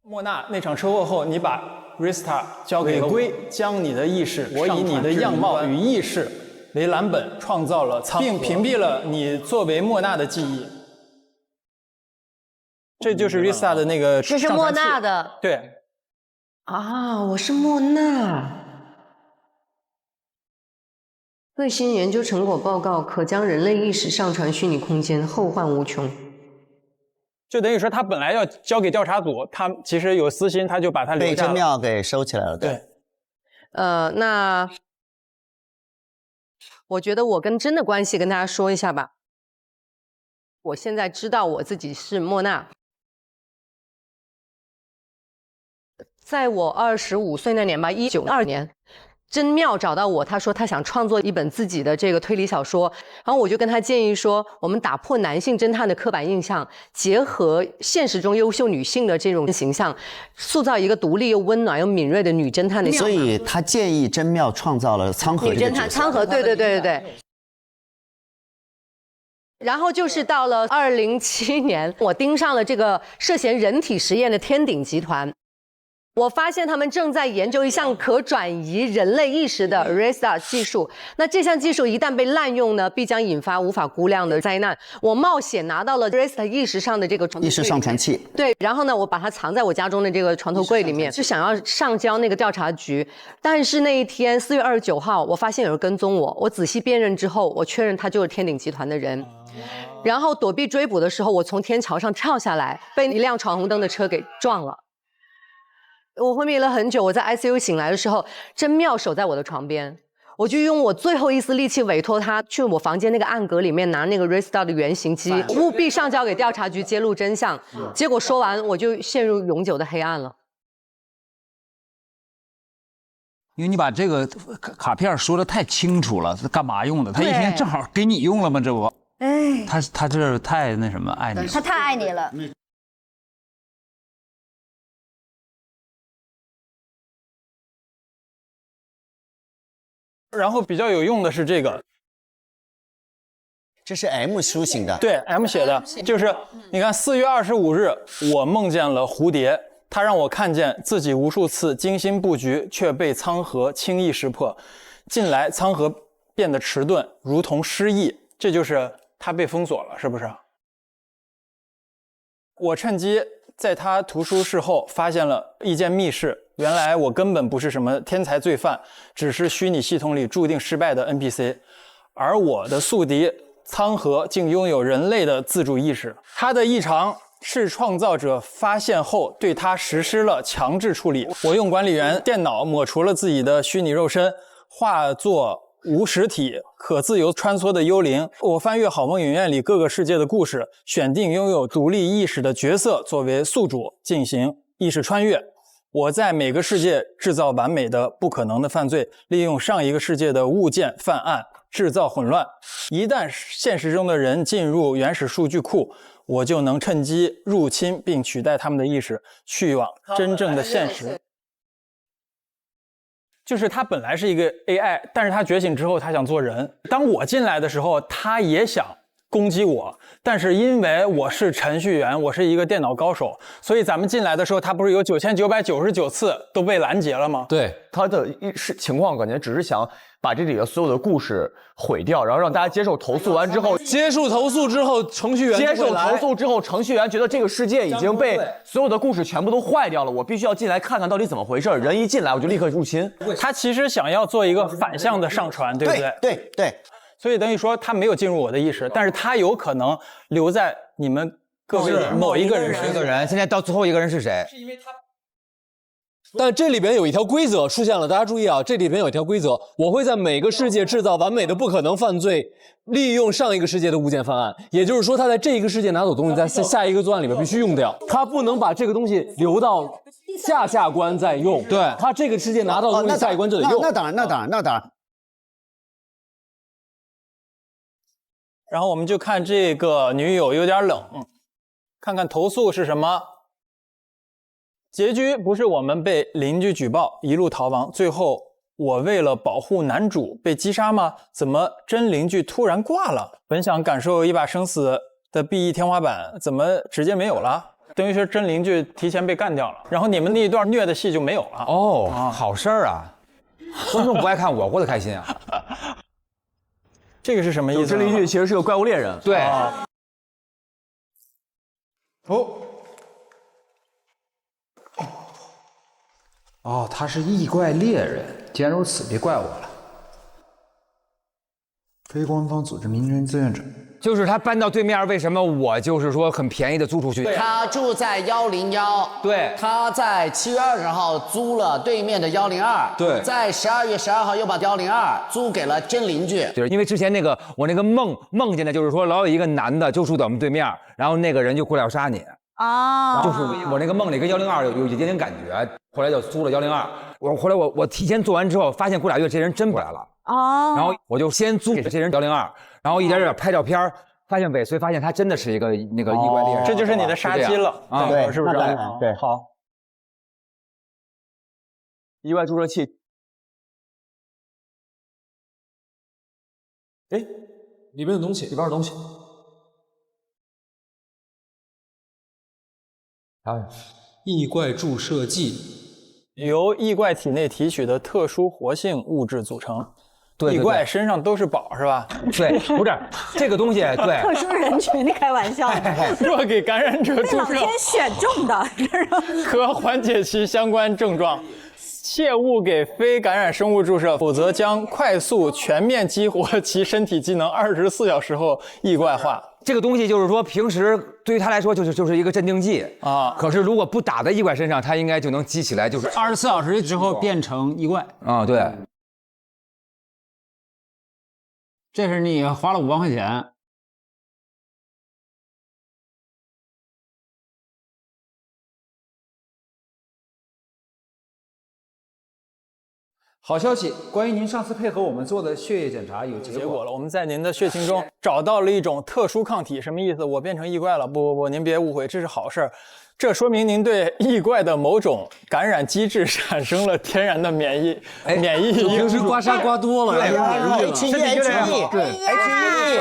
莫娜那场车祸后，你把 Rista 交给了龟，将你的意识，我以你的样貌与意识为蓝本，创造了苍，并屏蔽了你作为莫娜的记忆。这就是 Rista 的那个上传器。这是莫娜的。对。啊，我是莫娜。最新研究成果报告可将人类意识上传虚拟空间，后患无穷。就等于说，他本来要交给调查组，他其实有私心，他就把他留下了。被真妙给收起来了。对。那我觉得我跟真的关系跟大家说一下吧。我现在知道我自己是莫娜。在我25岁那年吧，1992年。真妙找到我，他说他想创作一本自己的这个推理小说，然后我就跟他建议说，我们打破男性侦探的刻板印象，结合现实中优秀女性的这种形象，塑造一个独立又温暖又敏锐的女侦探的。所以他建议真妙创造了苍河这个角色。女侦探苍河，对。然后就是到了2007年，我盯上了这个涉嫌人体实验的天鼎集团。我发现他们正在研究一项可转移人类意识的 Rista 技术。那这项技术一旦被滥用呢，必将引发无法估量的灾难。我冒险拿到了 Rista 意识上的这个意识上传器。对，然后呢，我把它藏在我家中的这个床头柜里面，就想要上交那个调查局。但是那一天4月29号，我发现有人跟踪我。我仔细辨认之后，我确认他就是天鼎集团的人。然后躲避追捕的时候，我从天桥上跳下来，被一辆闯红灯的车给撞了。我昏迷了很久，我在 ICU 醒来的时候，真妙守在我的床边，我就用我最后一丝力气委托他去我房间那个暗格里面拿那个 Rista 的原型机，务必上交给调查局揭露真相。结果说完，我就陷入永久的黑暗了。因为你把这个卡片说的太清楚了，是干嘛用的？他一天正好给你用了吗？这不，哎，他这太那什么爱你，他太爱你了。然后比较有用的是这个，这是 M 书写的。对 ，M 写的，就是你看4月25日，我梦见了蝴蝶，它让我看见自己无数次精心布局，却被苍河轻易识破。近来苍河变得迟钝，如同失忆，这就是他被封锁了，是不是？我趁机在他图书室后发现了一间密室。原来我根本不是什么天才罪犯，只是虚拟系统里注定失败的 NPC， 而我的宿敌苍河竟拥有人类的自主意识。他的异常是创造者发现后对他实施了强制处理。我用管理员电脑抹除了自己的虚拟肉身，化作无实体可自由穿梭的幽灵。我翻阅好梦影院里各个世界的故事，选定拥有独立意识的角色作为宿主进行意识穿越。我在每个世界制造完美的不可能的犯罪，利用上一个世界的物件犯案，制造混乱。一旦现实中的人进入原始数据库，我就能趁机入侵并取代他们的意识，去往真正的现实。就是他本来是一个 AI， 但是他觉醒之后，他想做人。当我进来的时候，他也想攻击我，但是因为我是程序员，我是一个电脑高手，所以咱们进来的时候，他不是有9999次都被拦截了吗？对，他的情况感觉只是想把这里的所有的故事毁掉，然后让大家接受投诉完之后，接受投诉之后，程序员接受投诉之后，程序员觉得这个世界已经被所有的故事全部都坏掉了，我必须要进来看看到底怎么回事。人一进来我就立刻入侵。他其实想要做一个反向的上传，对不对？对。所以等于说他没有进入我的意识，但是他有可能留在你们各位某一个人身上。现在到最后一个人是谁？是因为他。但这里边有一条规则出现了，大家注意啊，这里边有一条规则，我会在每个世界制造完美的不可能犯罪，利用上一个世界的物件犯案。也就是说，他在这一个世界拿走东西，在下一个作案里边必须用掉，他不能把这个东西留到下关再用。对，他这个世界拿到东西，下一关就得用。那当然。然后我们就看这个女友有点冷，看看投诉是什么。结局不是我们被邻居举报一路逃亡，最后我为了保护男主被击杀吗？怎么真邻居突然挂了？本想感受一把生死的 BE 天花板，怎么直接没有了？等于是真邻居提前被干掉了，然后你们那一段虐的戏就没有了。哦，好事儿啊！观众不爱看，我活得开心啊。这个是什么意思？真邻居其实是个怪物猎人。对。哦，他是异怪猎人。既然如此，别怪我了。非官方组织民间志愿者，就是他搬到对面，为什么我就是说很便宜的租出去？他住在101，对，他在7月20号租了对面的102，对，在12月12号又把102租给了真邻居。就是因为之前我那个梦见的就是说老有一个男的就住在我们对面，然后那个人就过来要杀你。啊，就是我那个梦里跟102有一点点感觉，后来就租了102。后来我提前做完之后，发现过俩月这人真不来了。哦，然后我就先租给这人102，然后一点点拍照片，发现尾随，发现他真的是一个那个异怪猎人。这就是你的杀机了啊？对，是不是？对，好。意外注射器。哎，里边有东西，里边有东西。异怪注射剂由异怪体内提取的特殊活性物质组成。对，异怪身上都是宝是吧？对，不是这个东西，对。特殊人群，你开玩笑。若给感染者注射，老天选中的，可缓解其相关症状。切勿给非感染生物注射，否则将快速全面激活其身体机能，24小时后异怪化。这个东西就是说，平时对于他来说就是一个镇定剂啊。可是如果不打在异怪身上，他应该就能激起来，就是24小时之后变成异怪啊。对，这是你花了5万块钱。好消息，关于您上次配合我们做的血液检查有结果了。我们在您的血清中找到了一种特殊抗体，什么意思？我变成异怪了？不，您别误会，这是好事儿。这说明您对异怪的某种感染机制产生了天然的免疫平时刮痧刮多了，对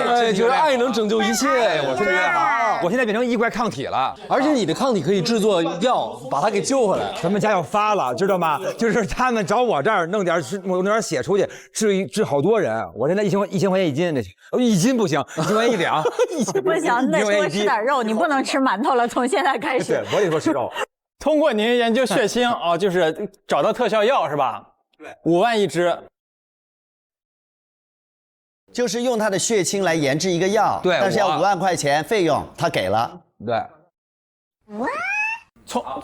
对，就是爱能拯救一切。我特别好，我现在变成异怪抗体了，而且你的抗体可以制作药，把它给救回来。咱们家要发了，知道吗？就是他们找我这儿弄点血出去，治好多人。我现在1000块钱一斤，一斤不行，1000块钱1两。不行，那多吃点肉，你不能吃馒头了，从现在开始。我也说吃肉。通过您研究血清啊，就是找到特效药是吧？对，5万1支。就是用他的血清来研制一个药，对，但是要5万块钱费用，他给了。对。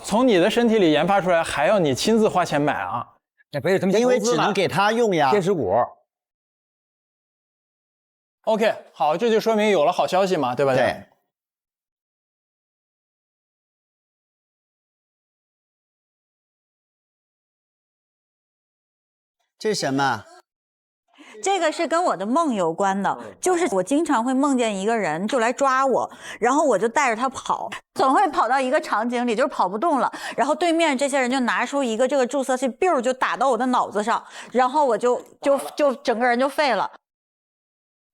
从你的身体里研发出来，还要你亲自花钱买啊？因为只能给他用呀。天使股。OK， 好，这就说明有了好消息嘛，对吧？对。这是什么？这个是跟我的梦有关的，就是我经常会梦见一个人就来抓我，然后我就带着他跑，总会跑到一个场景里，就是跑不动了，然后对面这些人就拿出一个这个注射器，biu就打到我的脑子上，然后我就整个人就废了。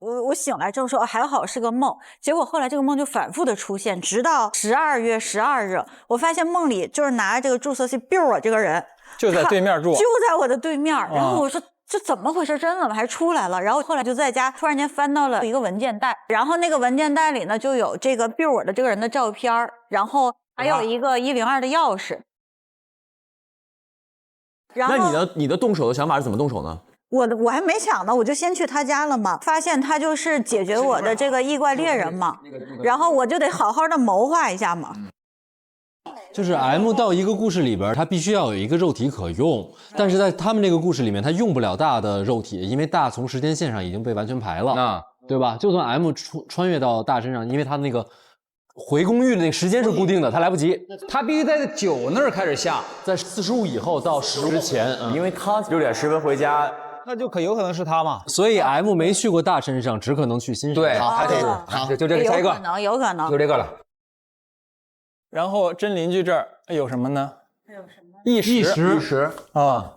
我醒来之后说还好是个梦，结果后来这个梦就反复的出现，直到12月12日，我发现梦里就是拿着这个注射器 biu 我这个人就在对面住，就在我的对面，然后我说。这怎么回事？真的吗？还出来了？然后后来就在家突然间翻到了一个文件袋，然后那个文件袋里呢就有这个 biu 我的这个人的照片，然后还有一个102的钥匙。然后那你的动手的想法是怎么动手呢？我还没想呢，我就先去他家了嘛，发现他就是解决我的这个异怪猎人嘛，然后我就得好好的谋划一下嘛。就是 M 到一个故事里边，它必须要有一个肉体可用，但是在他们这个故事里面，它用不了大的肉体，因为大从时间线上已经被完全排了，对吧？就算 M 穿越到大身上，因为他那个回公寓的那个时间是固定的，他来不及，他必须在9那儿开始下，在45以后到10之前，因为他6点10分回家。那就有可能是他嘛，所以 M 没去过大身上，只可能去新身。对，好，就这个，下一个，有可能，就这个了。然后真邻居这儿有什么呢？异石啊，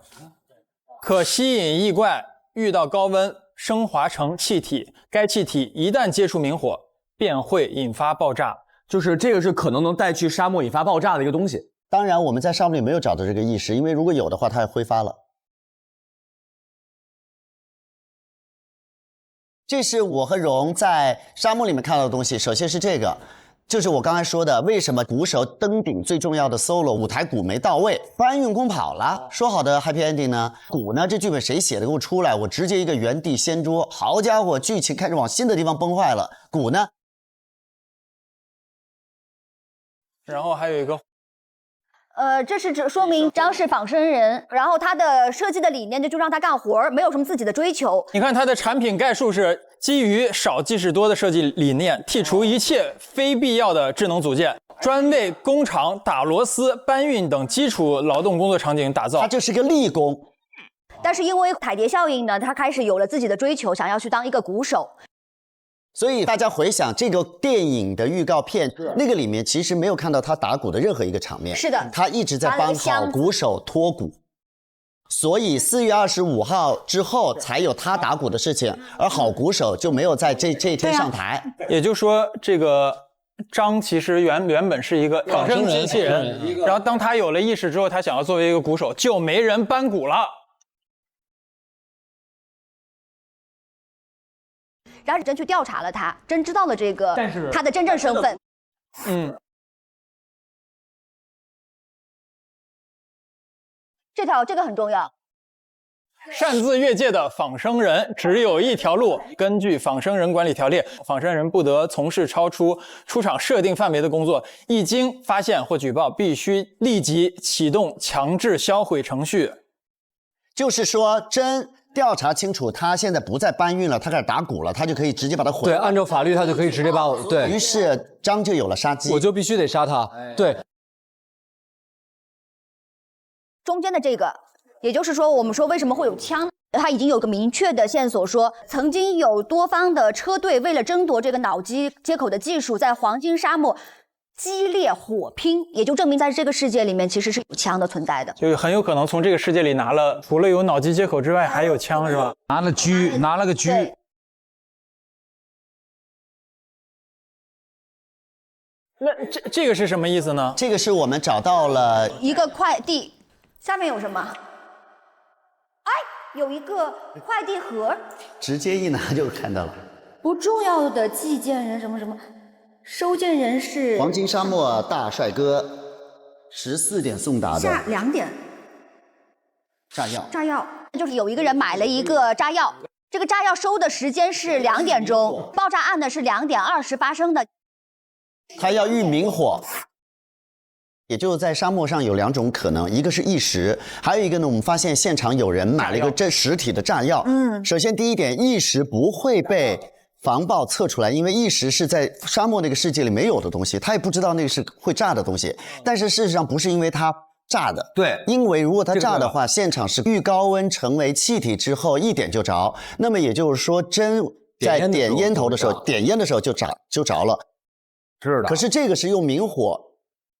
可吸引异怪，遇到高温升华成气体，该气体一旦接触明火，便会引发爆炸。就是这个是可能带去沙漠引发爆炸的一个东西。当然，我们在沙漠里没有找到这个异石，因为如果有的话，它也挥发了。这是我和荣在沙漠里面看到的东西。首先是这个，就是我刚才说的，为什么鼓手登顶最重要的 solo 舞台鼓没到位，搬运工跑了，说好的 happy ending 呢？鼓呢？这剧本谁写的？给我出来！我直接一个原地掀桌，好家伙，剧情开始往新的地方崩坏了。鼓呢？然后还有一个。这是说明张是仿生人，然后他的设计的理念就让他干活，没有什么自己的追求。你看他的产品概述是基于少即是多的设计理念，剔除一切非必要的智能组件，专为工厂打螺丝、搬运等基础劳动工作场景打造。他就是个力工。但是因为彩蝶效应呢，他开始有了自己的追求，想要去当一个鼓手。所以大家回想这个电影的预告片，那个里面其实没有看到他打鼓的任何一个场面。是的，他一直在帮好鼓手脱鼓。所以4月25号之后才有他打鼓的事情，而好鼓手就没有在这一天上台。也就是说，这个张其实原本是一个仿生机器人，然后当他有了意识之后，他想要作为一个鼓手，就没人搬鼓了。然后真去调查了他，真知道了这个他的真正身份。这个很重要。擅自越界的仿生人只有一条路。根据仿生人管理条例，仿生人不得从事超出出厂设定范围的工作。一经发现或举报，必须立即启动强制销毁程序。就是说，真调查清楚，他现在不再搬运了，他开始打鼓了，他就可以直接把他毁了。对，按照法律，他就可以直接把我对。于是张就有了杀机，我就必须得杀他。对。中间的这个，也就是说，我们说为什么会有枪？它已经有个明确的线索说，曾经有多方的车队为了争夺这个脑机接口的技术，在黄金沙漠激烈火拼，也就证明在这个世界里面其实是有枪的存在的，就很有可能从这个世界里拿了，除了有脑机接口之外，还有枪，是吧？拿了个狙。那这个是什么意思呢？这个是我们找到了一个快递，下面有什么？哎，有一个快递盒，直接一拿就看到了。不重要的寄件人什么什么。收件人是黄金沙漠大帅哥，14点送达的。下2点。炸药。炸药就是有一个人买了一个炸药，这个炸药收的时间是2点钟，爆炸案呢是2点20发生的。他要运明火，也就是在沙漠上有2种可能，一个是异石，还有一个呢，我们发现现场有人买了一个这实体的炸药。首先第一点，异石不会被防爆测出来，因为异石是在沙漠那个世界里没有的东西，他也不知道那个是会炸的东西。但是事实上不是因为它炸的，对，因为如果它炸的话，现场是遇高温成为气体之后一点就着，那么也就是说真在点烟头的时候，点烟的时候就着了。是的。可是这个是用明火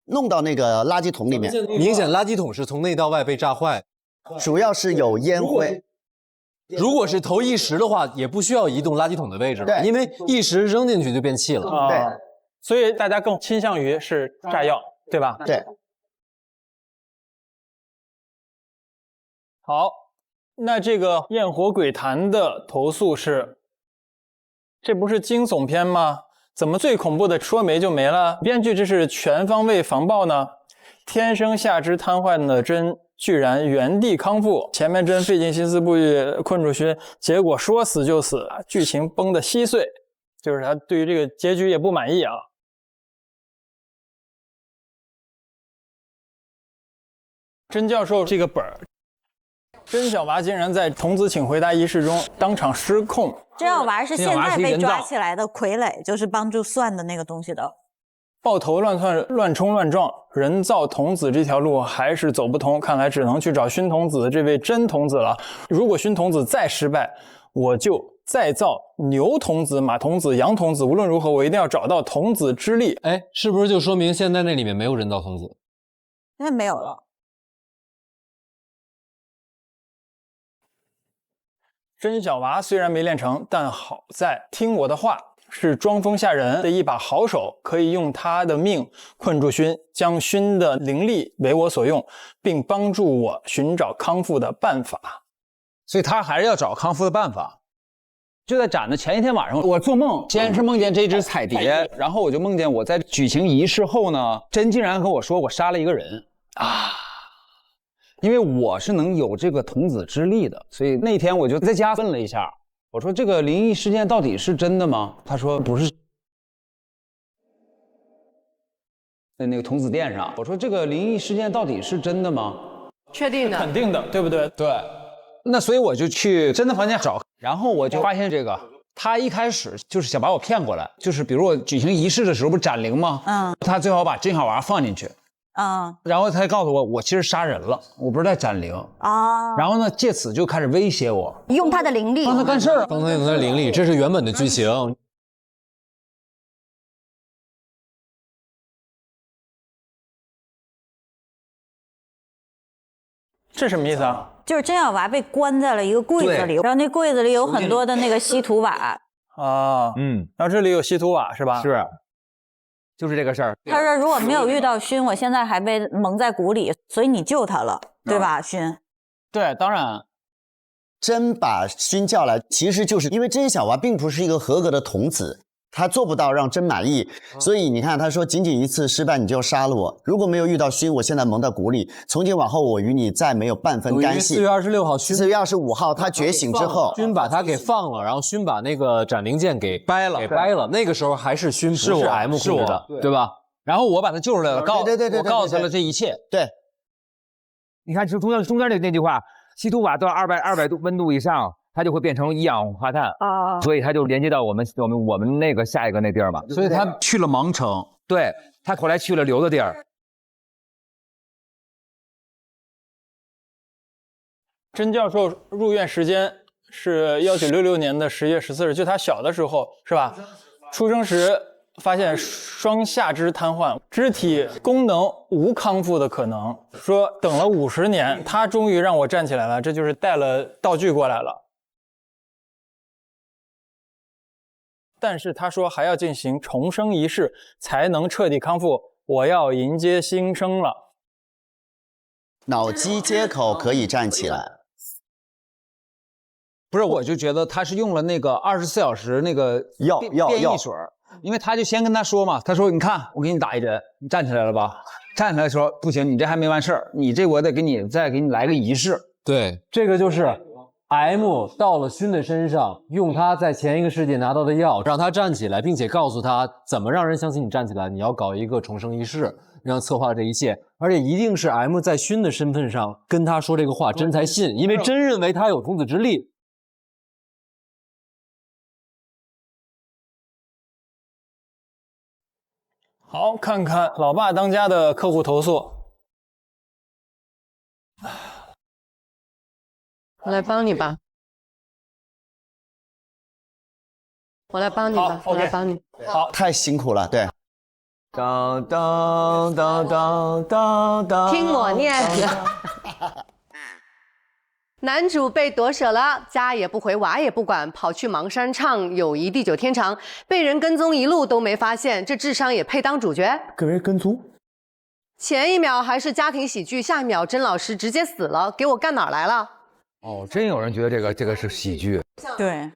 弄到那个垃圾桶里面，明显垃圾桶是从内到外被炸坏，主要是有烟灰。如果是投异石的话，也不需要移动垃圾桶的位置了，因为异石扔进去就变气了。对，所以大家更倾向于是炸药，对吧？对。好，那这个焰火鬼谈的投诉是，这不是惊悚片吗？怎么最恐怖的说没就没了？编剧这是全方位防爆呢？天生下肢瘫痪的真居然原地康复，前面真费尽心思布局困住勋，结果说死就死，剧情崩得稀碎，就是他对于这个结局也不满意啊。甄教授这个本儿，甄小娃竟然在童子请回答仪式中当场失控。甄小娃是现在被抓起来的傀儡，就是帮助算的那个东西的。爆头乱窜乱冲乱撞，人造童子这条路还是走不通，看来只能去找熏童子这位真童子了。如果熏童子再失败，我就再造牛童子、马童子、羊童子，无论如何我一定要找到童子之力。哎，是不是就说明现在那里面没有人造童子？现在没有了。甄小娃虽然没练成，但好在听我的话，是装疯吓人的一把好手，可以用他的命困住勋，将勋的灵力为我所用，并帮助我寻找康复的办法。所以他还是要找康复的办法。就在展的前一天晚上，我做梦，先是梦见这只彩蝶，然后我就梦见我在举行仪式后呢，甄竟然和我说我杀了一个人啊。因为我是能有这个童子之力的，所以那天我就在家问了一下，我说这个灵异事件到底是真的吗？他说不是。在那个童子殿上，我说这个灵异事件到底是真的吗？确定的，肯定的，对不对？对。那所以我就去真的房间找，然后我就发现这个，他一开始就是想把我骗过来，就是比如我举行仪式的时候不是斩灵吗？他最好把甄小娃放进去。然后他告诉我，我其实杀人了，我不是在斩灵然后呢，借此就开始威胁我，用他的灵力帮他干事儿，帮他用他的灵力，这是原本的剧情。这什么意思啊？就是甄小娃被关在了一个柜子里，然后那柜子里有很多的那个稀土瓦啊，然后这里有稀土瓦是吧？是。就是这个事儿。他说如果没有遇到勋，我现在还被蒙在鼓里，所以你救他了，对吧，勋？对，当然。甄把勋叫来，其实就是因为甄小娃并不是一个合格的童子，他做不到让甄满意，所以你看他说仅仅一次失败你就杀了我，如果没有遇到勋，我现在蒙在鼓里，从今往后我与你再没有半分干系。4月26号，勋4月25号他觉醒之后，勋把他给放了，然后勋把那个斩灵剑给掰了，那个时候还是勋不是 M 控制的，对吧？然后我把他救出来了，对，我告诉他了这一切。对，你看中间那句话，稀土瓦到200度温度以上，它就会变成一氧化碳啊，所以它就连接到我们那个下一个那地儿嘛。所以他去了芒城，对，他后来去了刘的地儿。甄教授入院时间是1966年的10月14日，就他小的时候是吧？出生时发现双下肢瘫痪，肢体功能无康复的可能。说等了50年，他终于让我站起来了，这就是带了道具过来了。但是他说还要进行重生仪式才能彻底康复，我要迎接新生了。脑机接口可以站起来。不是，我就觉得他是用了那个24小时那个变异水，因为他就先跟他说嘛，他说你看我给你打一针，你站起来了吧？站起来说不行，你这还没完事儿，你这我得再给你来个仪式。对，这个就是 M 到了勋的身上，用他在前一个世界拿到的药，让他站起来，并且告诉他怎么让人相信你站起来，你要搞一个重生仪式，让策划这一切，而且一定是 M 在勋的身份上跟他说这个话，甄才信，因为甄认为他有童子之力。好，看看老爸当家的客户投诉。我来帮你吧，我来帮你吧，我来帮你。好，太辛苦了，对。当当当当当当，听我念。男主被夺舍了，家也不回，娃也不管，跑去邙山唱友谊地久天长，被人跟踪一路都没发现，这智商也配当主角？给人跟踪？前一秒还是家庭喜剧，下一秒甄老师直接死了，给我干哪儿来了？哦，真有人觉得这个是喜剧。对，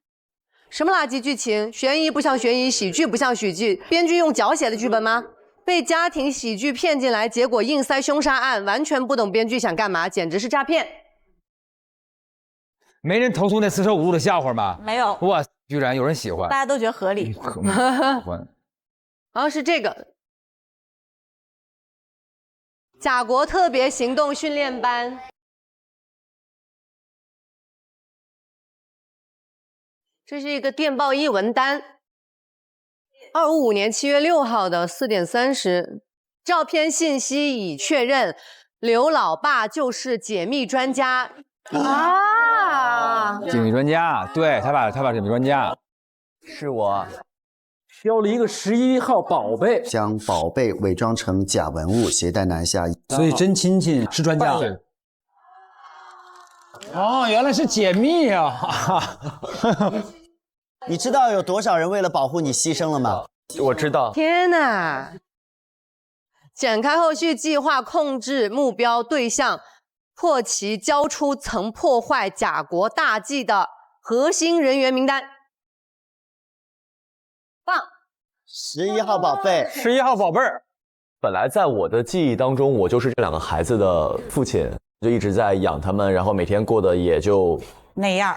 什么垃圾剧情？悬疑不像悬疑，喜剧不像喜剧，编剧用脚写的剧本吗？被家庭喜剧骗进来，结果硬塞凶杀案，完全不懂编剧想干嘛，简直是诈骗。没人投诉那45度的笑话吗？没有。哇，居然有人喜欢，大家都觉得合理。然后是这个贾国特别行动训练班，这是一个电报一文单，255年7月6号的4点30，照片信息已确认，刘老爸就是解密专家啊！解密专家，对他把解密专家是我挑了一个11号宝贝，将宝贝伪装成假文物携带南下，所以真亲戚是专家。哦，原来是解密啊！你知道有多少人为了保护你牺牲了吗？我知道。天哪！展开后续计划，控制目标对象，迫其交出曾破坏甲国大计的核心人员名单。棒！11号宝贝，11号宝贝儿。本来在我的记忆当中，我就是这2个孩子的父亲，就一直在养他们，然后每天过得也就那样。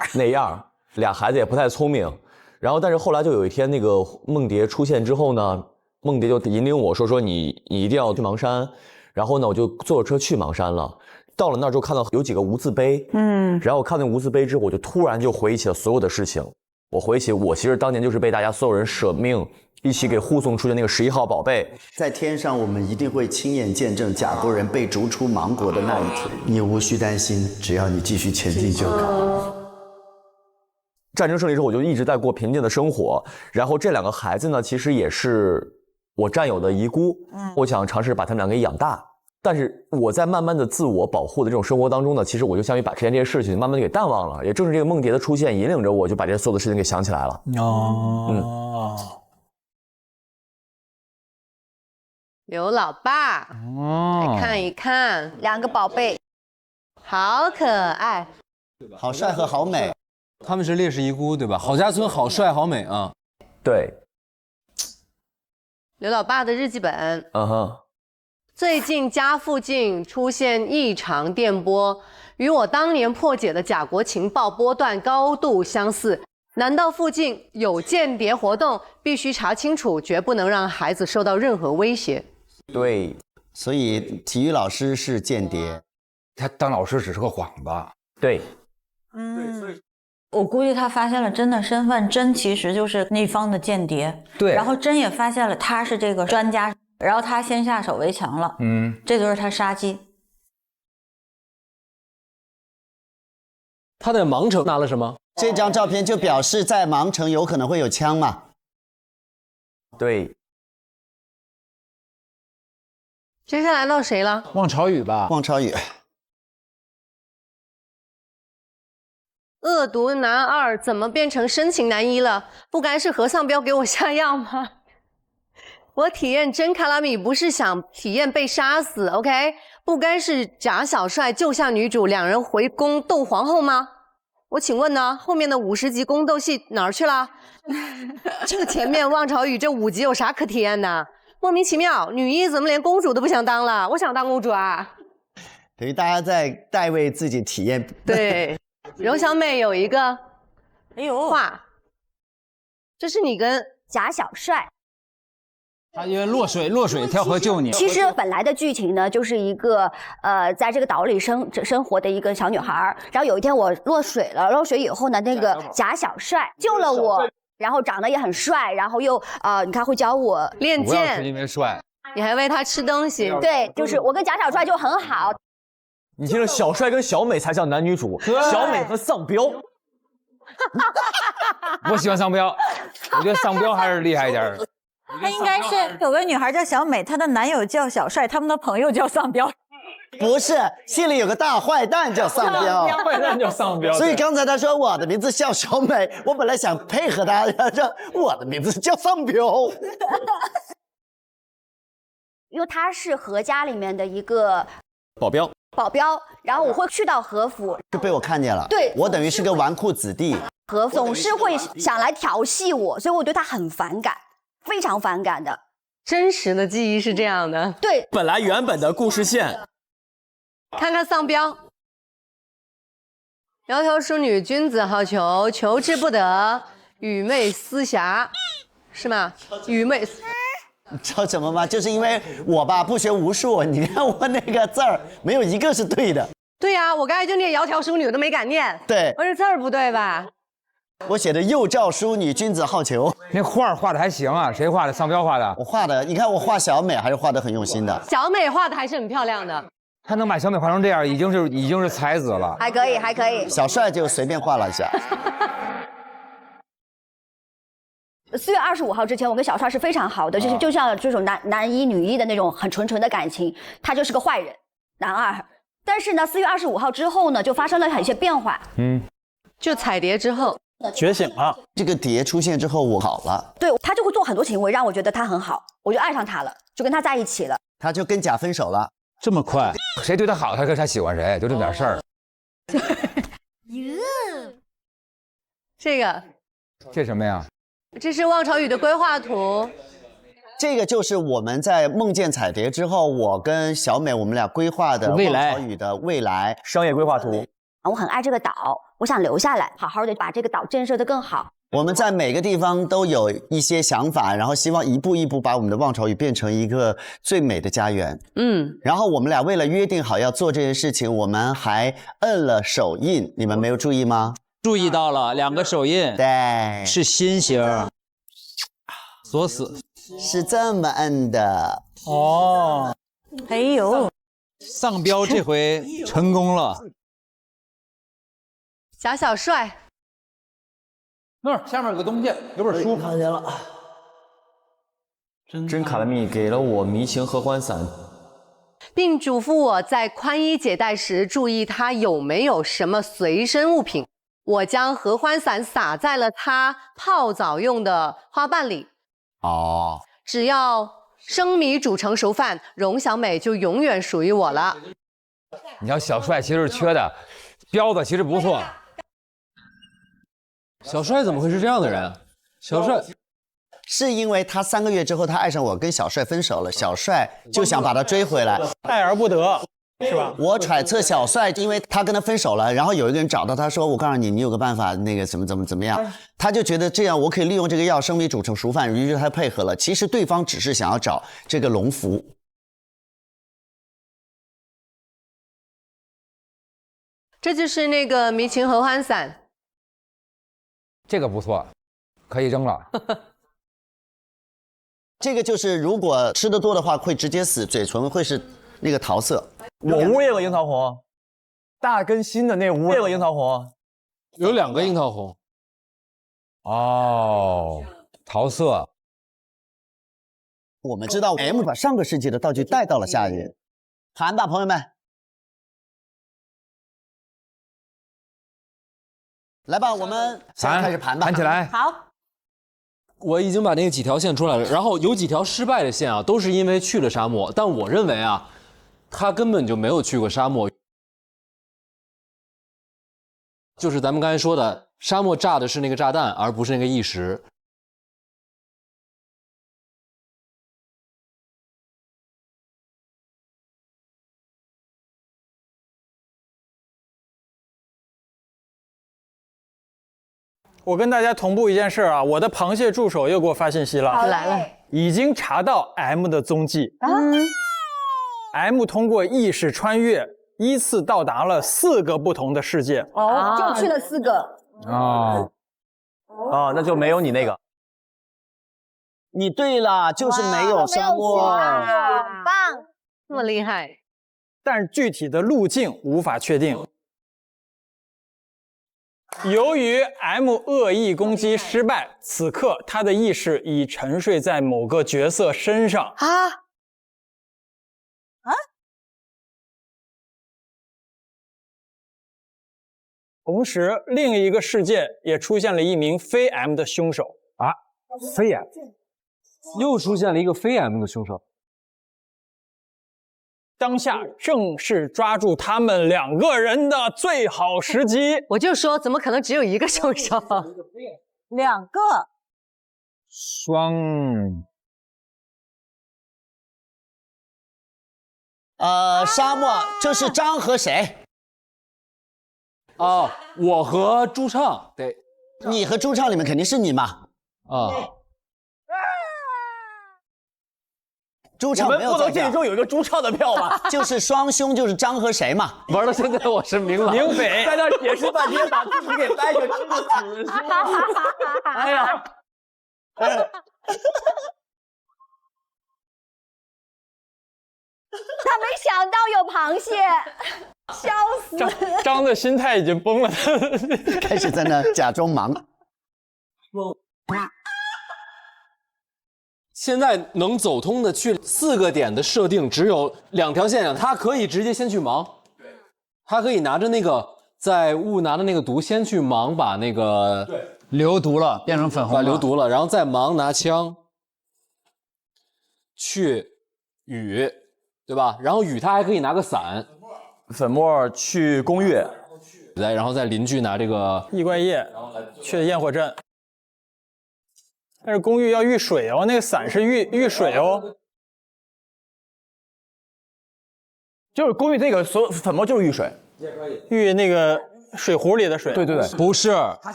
俩孩子也不太聪明。然后，但是后来就有一天，那个梦蝶出现之后呢，梦蝶就引领我说你一定要去芒山。然后呢，我就坐着车去芒山了。到了那儿之后，看到有几个无字碑，然后我看那无字碑之后，我就突然就回忆起了所有的事情。我回忆起我其实当年就是被大家所有人舍命一起给护送出去那个11号宝贝。在天上，我们一定会亲眼见证甲国人被逐出芒国的那一天。你无需担心，只要你继续前进就可。战争胜利之后，我就一直在过平静的生活。然后这2个孩子呢，其实也是我战友的遗孤，我想尝试把他们俩给养大。但是我在慢慢的自我保护的这种生活当中呢，其实我就相当于把之前这些事情慢慢的给淡忘了。也正是这个梦蝶的出现，引领着我就把这所有的事情给想起来了。刘老爸，来看一看2个宝贝，好可爱，好帅和好美。他们是烈士遗孤，对吧？郝家村好帅好美啊！对，刘老爸的日记本。最近家附近出现异常电波，与我当年破解的甲国情报波段高度相似。难道附近有间谍活动？必须查清楚，绝不能让孩子受到任何威胁。对，所以体育老师是间谍，他当老师只是个幌子。对，我估计他发现了真的身份，真其实就是那方的间谍。对，然后真也发现了他是这个专家，然后他先下手为强了。这就是他杀机。他在芒城拿了什么？这张照片就表示在芒城有可能会有枪嘛？对。接下来到谁了？望潮宇吧。望潮宇。恶毒男2怎么变成深情男1了？不该是何丧彪给我下药吗？我体验真卡拉米不是想体验被杀死 ，OK？ 不该是贾小帅救下女主，2人回宫斗皇后吗？我请问呢，后面的50集宫斗戏哪儿去了？这前面望潮宇这5集有啥可体验的？莫名其妙，女一怎么连公主都不想当了？我想当公主啊！等于大家在代为自己体验。对。柔小美有一个，画，这是你跟贾小帅，他因为落水跳河救你。其实本来的剧情呢，就是一个在这个岛里生活的一个小女孩，然后有一天我落水了，落水以后呢，那个贾小帅救了我，然后长得也很帅，然后又你看会教我练主要剑，是因为帅，你还喂他吃东西。对，就是我跟贾小帅就很好。你听着，小帅跟小美才像男女主，小美和丧彪。我喜欢丧彪，我觉得丧彪还是厉害一点。他应该是有个女孩叫小美，她的男友叫小帅，他们的朋友叫丧彪。不是，心里有个大坏蛋叫丧彪，坏蛋叫丧彪。所以刚才他说我的名字叫小美，我本来想配合他，说我的名字叫丧彪。因为他是何家里面的一个保镖，然后我会去到何府，就被我看见了。对，我等于是个纨绔子弟，何府总是会想来调戏我，所以我对他很反感，非常反感的。真实的记忆是这样的。对，本来原本的故事线，看看丧彪，窈窕淑女，君子好逑，求之不得，愚昧思侠，是吗？愚昧。你知道什么吗？就是因为我吧不学无术，你看我那个字儿没有一个是对的。对呀，我刚才就念窈窕淑女，我都没敢念。对，我这字儿不对吧？我写的幼赵淑女，君子好逑。那画画的还行啊，谁画的？丧彪画的。我画的，你看我画小美还是画的很用心的。小美画的还是很漂亮的。他能把小美画成这样，已经是才子了。还可以，还可以。小帅就随便画了一下。4月25号之前，我跟小帅是非常好的，就像这种男一女一的那种很纯的感情。他就是个坏人，男二，但是呢，4月25号之后呢，就发生了一些变化。就彩蝶之后觉醒了。这个蝶出现之后，我好了，对他就会做很多行为，让我觉得他很好，我就爱上他了，就跟他在一起了。他就跟甲分手了。这么快？谁对他好，他喜欢谁，就这么点事儿。这什么呀？这是望潮宇的规划图。这个就是我们在梦见彩蝶之后，我跟小美我们俩规划的未来望潮宇的未来商业规划图。我很爱这个岛，我想留下来，好好的把这个岛建设得更好。我们在每个地方都有一些想法，然后希望一步一步把我们的望潮宇变成一个最美的家园。然后我们俩为了约定好要做这件事情，我们还摁了手印，你们没有注意吗？注意到了，2个手印，对，是心形，锁死，是这么摁的。哦，哎呦，丧标这回成功了。小帅，那儿下面有个东西，有本书，看见了。真卡勒密给了我迷情合欢伞，并嘱咐我在宽衣解带时注意他有没有什么随身物品。我将合欢伞撒在了他泡澡用的花瓣里。只要生米煮成熟饭，荣小美就永远属于我了。你要小帅其实是缺的，彪子其实不错。小帅怎么会是这样的人？小帅是因为他3个月之后他爱上我，跟小帅分手了，小帅就想把他追回来，爱而不得，是吧？我揣测小帅因为他跟他分手了，然后有一个人找到他说，我告诉你，你有个办法，那个怎么样，他就觉得这样我可以利用这个药生米煮成熟饭，于是他配合了。其实对方只是想要找这个龙符。这就是那个迷情合欢伞。这个不错，可以扔了。这个就是如果吃得多的话会直接死，嘴唇会是那个桃色。我屋也有樱桃红，大根新的那屋也有樱桃红，有2个樱桃红。哦，桃色。我们知道 M 把上个世纪的道具带到了下一页，盘吧，朋友们。来吧，我们现在开始盘吧。盘起来。好，我已经把那几条线出来了，然后有几条失败的线啊，都是因为去了沙漠。但我认为啊，他根本就没有去过沙漠，就是咱们刚才说的，沙漠炸的是那个炸弹，而不是那个意识。我跟大家同步一件事啊，我的螃蟹助手又给我发信息了，来了，已经查到 M 的踪迹。M 通过意识穿越，依次到达了4个不同的世界。就去了4个。那就没有你那个。你对了，就是没有沙漠。棒，这么厉害。但具体的路径无法确定。由于 M 恶意攻击失败，此刻他的意识已沉睡在某个角色身上。同时，另一个世界也出现了一名非 M 的凶手。非 M， 又出现了一个非 M 的凶手。当下正是抓住他们2个人的最好时机。我就说，怎么可能只有一个凶手？2个。沙漠就是张和谁？我和朱畅。对，你和朱畅里面肯定是你嘛。朱畅没有在这，我们不能这里中有一个朱畅的票吧？就是双凶，就是张和谁嘛？玩到现在我是明了，明匪在那解释半天，把自己给掰成这个死凶。哎呀！他没想到有螃蟹，笑死！张的心态已经崩了，开始在那假装忙。现在能走通的去4个点的设定只有2条线上，他可以直接先去忙。他可以拿着那个在雾拿的那个毒，先去盲把那个流毒了，变成粉红了，流毒了，然后再盲拿枪去雨，对吧？然后雨他还可以拿个伞，粉末去宫月，然后再邻居拿这个异怪液去焰火阵。但是宫玉要遇水哦，那个伞是遇水哦。就是宫玉那个所有粉末就是遇水，遇那个水壶里的水。对对对，不是，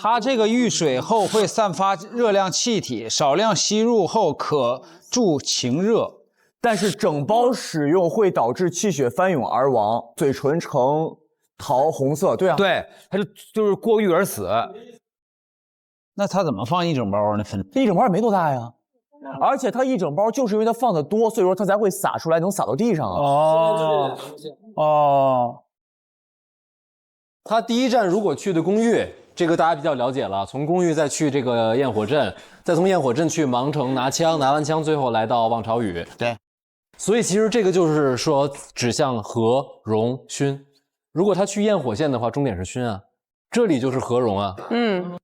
它这个遇水后会散发热量气体，少量吸入后可助情热。但是整包使用会导致气血翻涌而亡，嘴唇呈桃红色。对啊，对，它就是过誉而死。那它怎么放一整包呢？一整包也没多大呀。而且它一整包就是因为它放的多，所以说它才会洒出来，能洒到地上啊。哦，他第一站如果去的宫玉，这个大家比较了解了。从宫玉再去这个焰火阵，再从焰火阵去芒城拿枪，拿完枪最后来到望潮宇。对，所以其实这个就是说指向和荣勋。如果他去焰火线的话，终点是勋啊，这里就是和荣啊。嗯。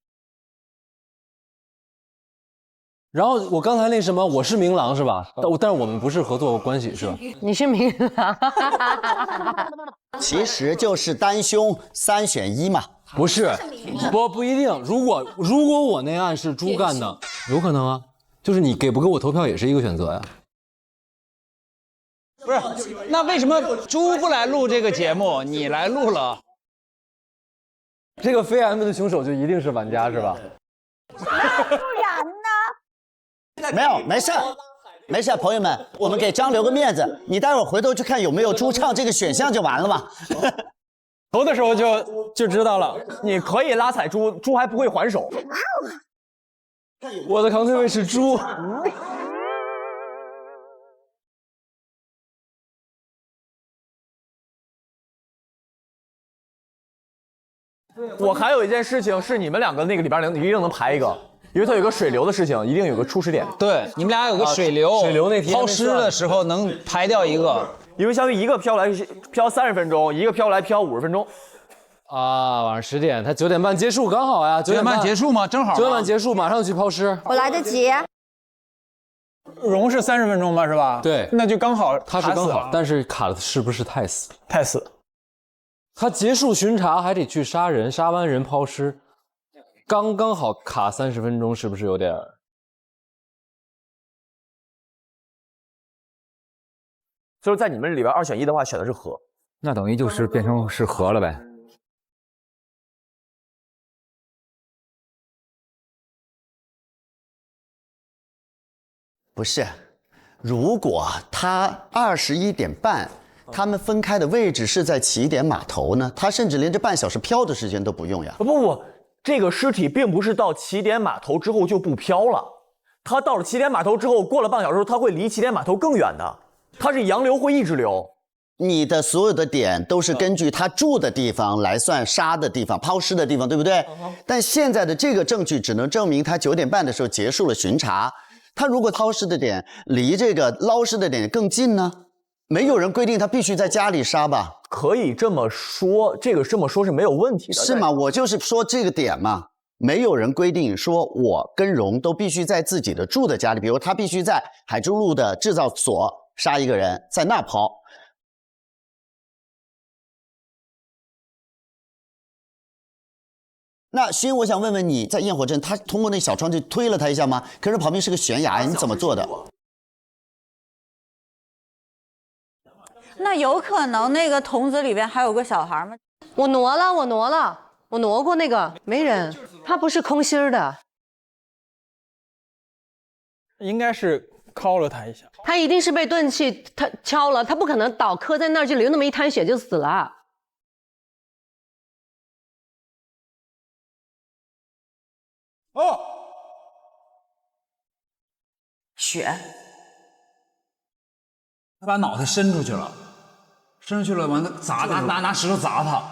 然后我刚才那什么，我是明郎是吧？但是我们不是合作关系是吧？你是明郎，其实就是单凶3选1嘛。不是，不一定。如果我那案是猪干的，有可能啊。就是你给不给我投票也是一个选择呀。不是，那为什么猪不来录这个节目，你来录了？这个非 M 的凶手就一定是玩家是吧？不然呢？没有，没事，没事，朋友们，我们给张留个面子，你待会儿回头去看有没有猪唱这个选项就完了嘛。投的时候就知道了，你可以拉踩猪，猪还不会还手。我的扛推位是猪。我还有一件事情是你们两个那个里边一定能排一个。因为它有一个水流的事情，一定有个初始点。对，你们俩有个水流，水流那题抛尸的时候能排掉一个，因为相当于一个飘来飘30分钟，一个飘来飘50分钟。啊，晚上10点，他9点半结束，刚好呀。9点半结束吗？正好。9点半结束，马上去抛尸。我来得及。容是30分钟吧，是吧？对，那就刚好。他是刚好，但是卡的是不是太死？太死。他结束巡查还得去杀人，杀完人抛尸。刚好卡30分钟，是不是有点？就是在你们里边2选1的话，选的是和，那等于就是变成是和了呗。不是，如果他21点半，他们分开的位置是在起点码头呢，他甚至连这半小时飘的时间都不用呀。不。这个尸体并不是到起点码头之后就不飘了，它到了起点码头之后，过了半小时，它会离起点码头更远的，它是洋流会一直流。你的所有的点都是根据他住的地方来算杀的地方、抛尸的地方，对不对？但现在的这个证据只能证明他9点半的时候结束了巡查。他如果抛尸的点离这个捞尸的点更近呢？没有人规定他必须在家里杀吧？可以这么说，这么说是没有问题的，是吗？我就是说这个点嘛，没有人规定说我跟荣都必须在自己的住的家里，比如他必须在海珠路的制造所杀一个人，在那抛。那勋，我想问问你，在焰火阵，他通过那小窗就推了他一下吗？可是旁边是个悬崖，你怎么做的？那有可能那个童子里边还有个小孩吗？我挪了，我挪过那个，没人，他不是空心的，应该是敲了他一下，他一定是被钝器他敲了，他不可能倒磕在那儿就流那么一滩血就死了。哦，血，他把脑袋伸出去了，完了砸他，拿石头砸他。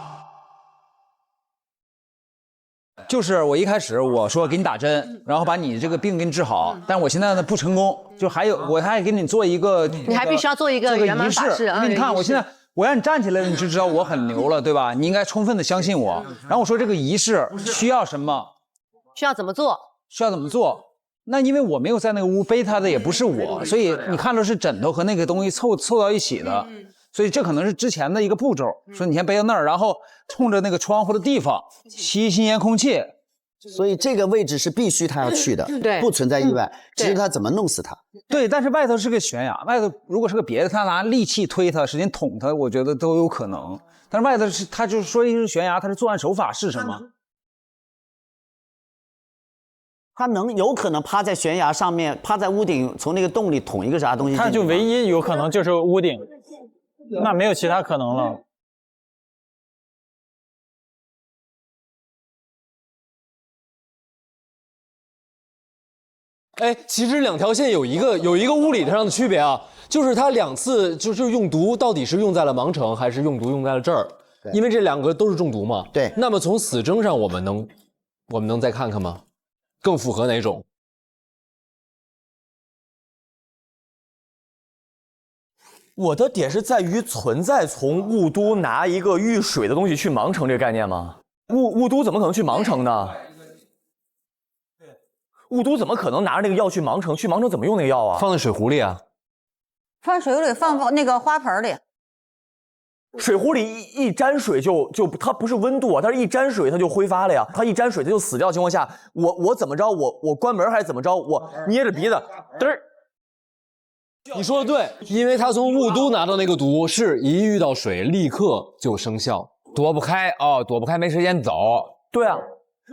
就是我一开始我说给你打针，然后把你这个病给你治好，但我现在呢不成功，就还有我还给你做一个，你还必须要做一个圆满法事啊！你看我现在我让你站起来了，你就知道我很牛了，对吧？你应该充分的相信我。然后我说这个仪式需要什么？需要怎么做？需要怎么做？那因为我没有在那个屋，背他的也不是我，所以你看到是枕头和那个东西凑到一起的，所以这可能是之前的一个步骤。说你先背到那儿，然后冲着那个窗户的地方吸新鲜空气。所以这个位置是必须他要去的，对，不存在意外，只是他怎么弄死他。对，但是外头是个悬崖，外头如果是个别的，他拿利器推他，使劲捅他，我觉得都有可能。但是外头是他就说是悬崖，他的作案手法是什么？他有可能趴在悬崖上面，趴在屋顶，从那个洞里捅一个啥东西进去吗？他就唯一有可能就是屋顶，那没有其他可能了。哎，其实两条线有一个物理上的区别啊，就是它2次就是用毒到底是用在了盲城还是用毒用在了这儿？因为这2个都是中毒嘛。对。那么从死征上我们能再看看吗？更符合哪种？我的点是在于存在从雾都拿一个遇水的东西去盲城这个概念吗？雾都怎么可能去盲城呢？雾都怎么可能拿着那个药去盲城？去盲城怎么用那个药啊？放在水壶里啊。放在水壶里，放那个花盆里。水壶里一沾水就它不是温度啊，它是一沾水它就挥发了呀。它一沾水它就死掉的情况下，我怎么着？我关门还是怎么着？我捏着鼻子，嘚儿。你说的对，因为他从雾都拿到那个毒，是一遇到水立刻就生效，躲不开哦，躲不开，没时间走。对啊。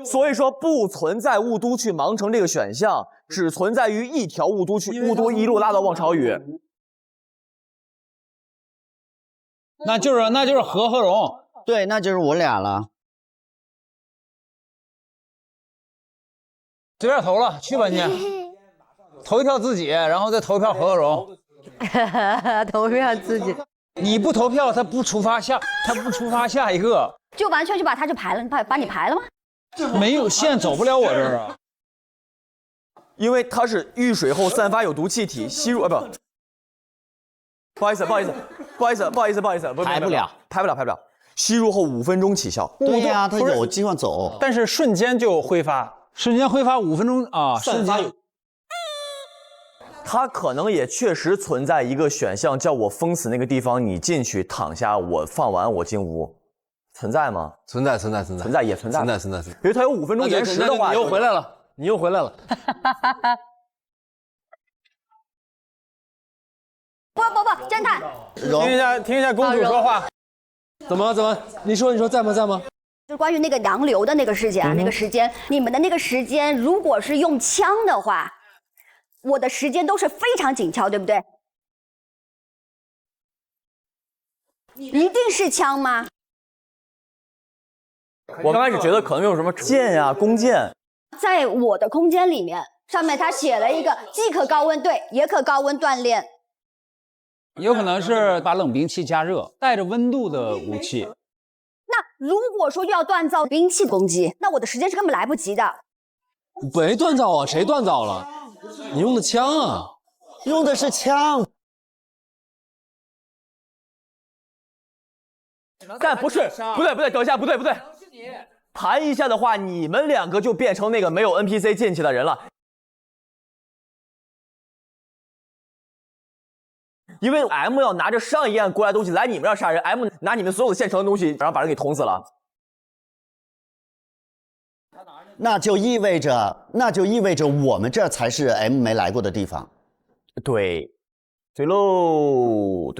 所以说不存在雾都去盲城这个选项，只存在于一条雾都去雾都一路拉到望潮屿。那就是何和荣，对，那就是我俩了。随便投了，去吧你，投一票自己，然后再投一票何和荣。投票自己，你不投票，他不触发下一个，就完全就把他就排了，把你排了吗？没有线走不了我这儿啊，因为它是遇水后散发有毒气体，吸入不好意思，排不了，吸入后5分钟起效。对呀，它有机会走，但是瞬间就挥发5分钟啊，瞬间。它可能也确实存在一个选项，叫我封死那个地方，你进去躺下，我放完我进屋。存在吗？存在，也存在。比如它有5分钟延时的话，你又回来了。不，侦探，听一下公主说话。怎么？你说在吗？就是关于那个洋流的那个事情啊，那个时间，你们的那个时间，如果是用枪的话，我的时间都是非常紧俏，对不对？一定是枪吗？我刚开始觉得可能有什么剑呀、弓箭，在我的空间里面，上面他写了一个既可高温对，也可高温锻炼。有可能是把冷兵器加热，带着温度的武器。那如果说要锻造兵器攻击，那我的时间是根本来不及的。没锻造啊，谁锻造了？你用的枪啊，用的是枪。但不对，等一下，不对。盘一下的话，你们2个就变成那个没有 NPC 进去的人了。因为 M 要拿着上一案过来的东西来你们这儿杀人 ，M 拿你们所有的现成的东西，然后把人给捅死了。那就意味着我们这才是 M 没来过的地方。对喽。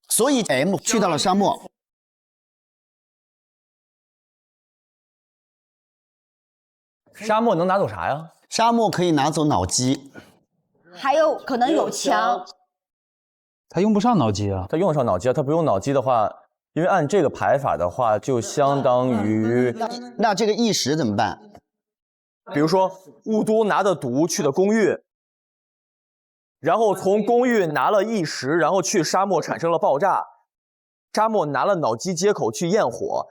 所以 M 去到了沙漠。沙漠能拿走啥呀？沙漠可以拿走脑机，还有可能有枪。他用不上脑机啊，他用得上脑机啊。他不用脑机的话，因为按这个排法的话，就相当于那这个意识怎么办？比如说雾都拿的毒去的公寓，然后从公寓拿了意识，然后去沙漠产生了爆炸，沙漠拿了脑机接口去焰火，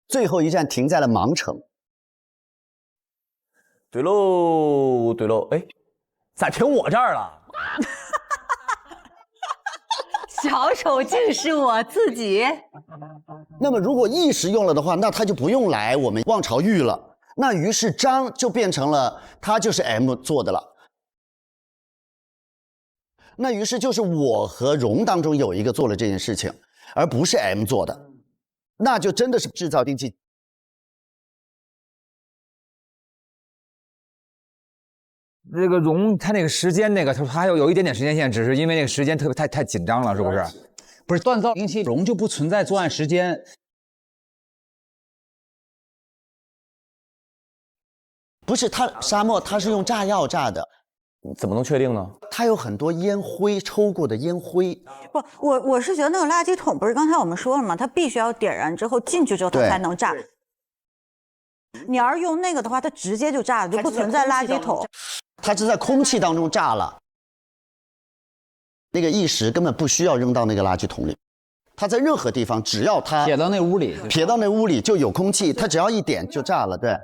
最后一站停在了盲城。对喽，哎，咋停我这儿了？小丑竟是我自己。那么如果意识用了的话，那他就不用来我们望潮域了。那于是张就变成了他就是 M 做的了。那于是就是我和荣当中有一个做了这件事情，而不是 M 做的，那就真的是制造定期。那个荣他那个时间他还有一点点时间线，只是因为那个时间特别太紧张了，是不是？不是锻造定期荣就不存在作案时间。不是他沙漠，他是用炸药炸的，怎么能确定呢？它有很多烟灰，抽过的烟灰。不，我是觉得那个垃圾桶不是刚才我们说了吗？它必须要点燃之后进去之后它才能炸。你要是用那个的话，它直接就炸了，就不存在垃圾桶。它是在空气当中炸了，那个意识根本不需要扔到那个垃圾桶里。它在任何地方，只要它撇到那屋里，撇到那屋里就有空气，它只要一点就炸了。对，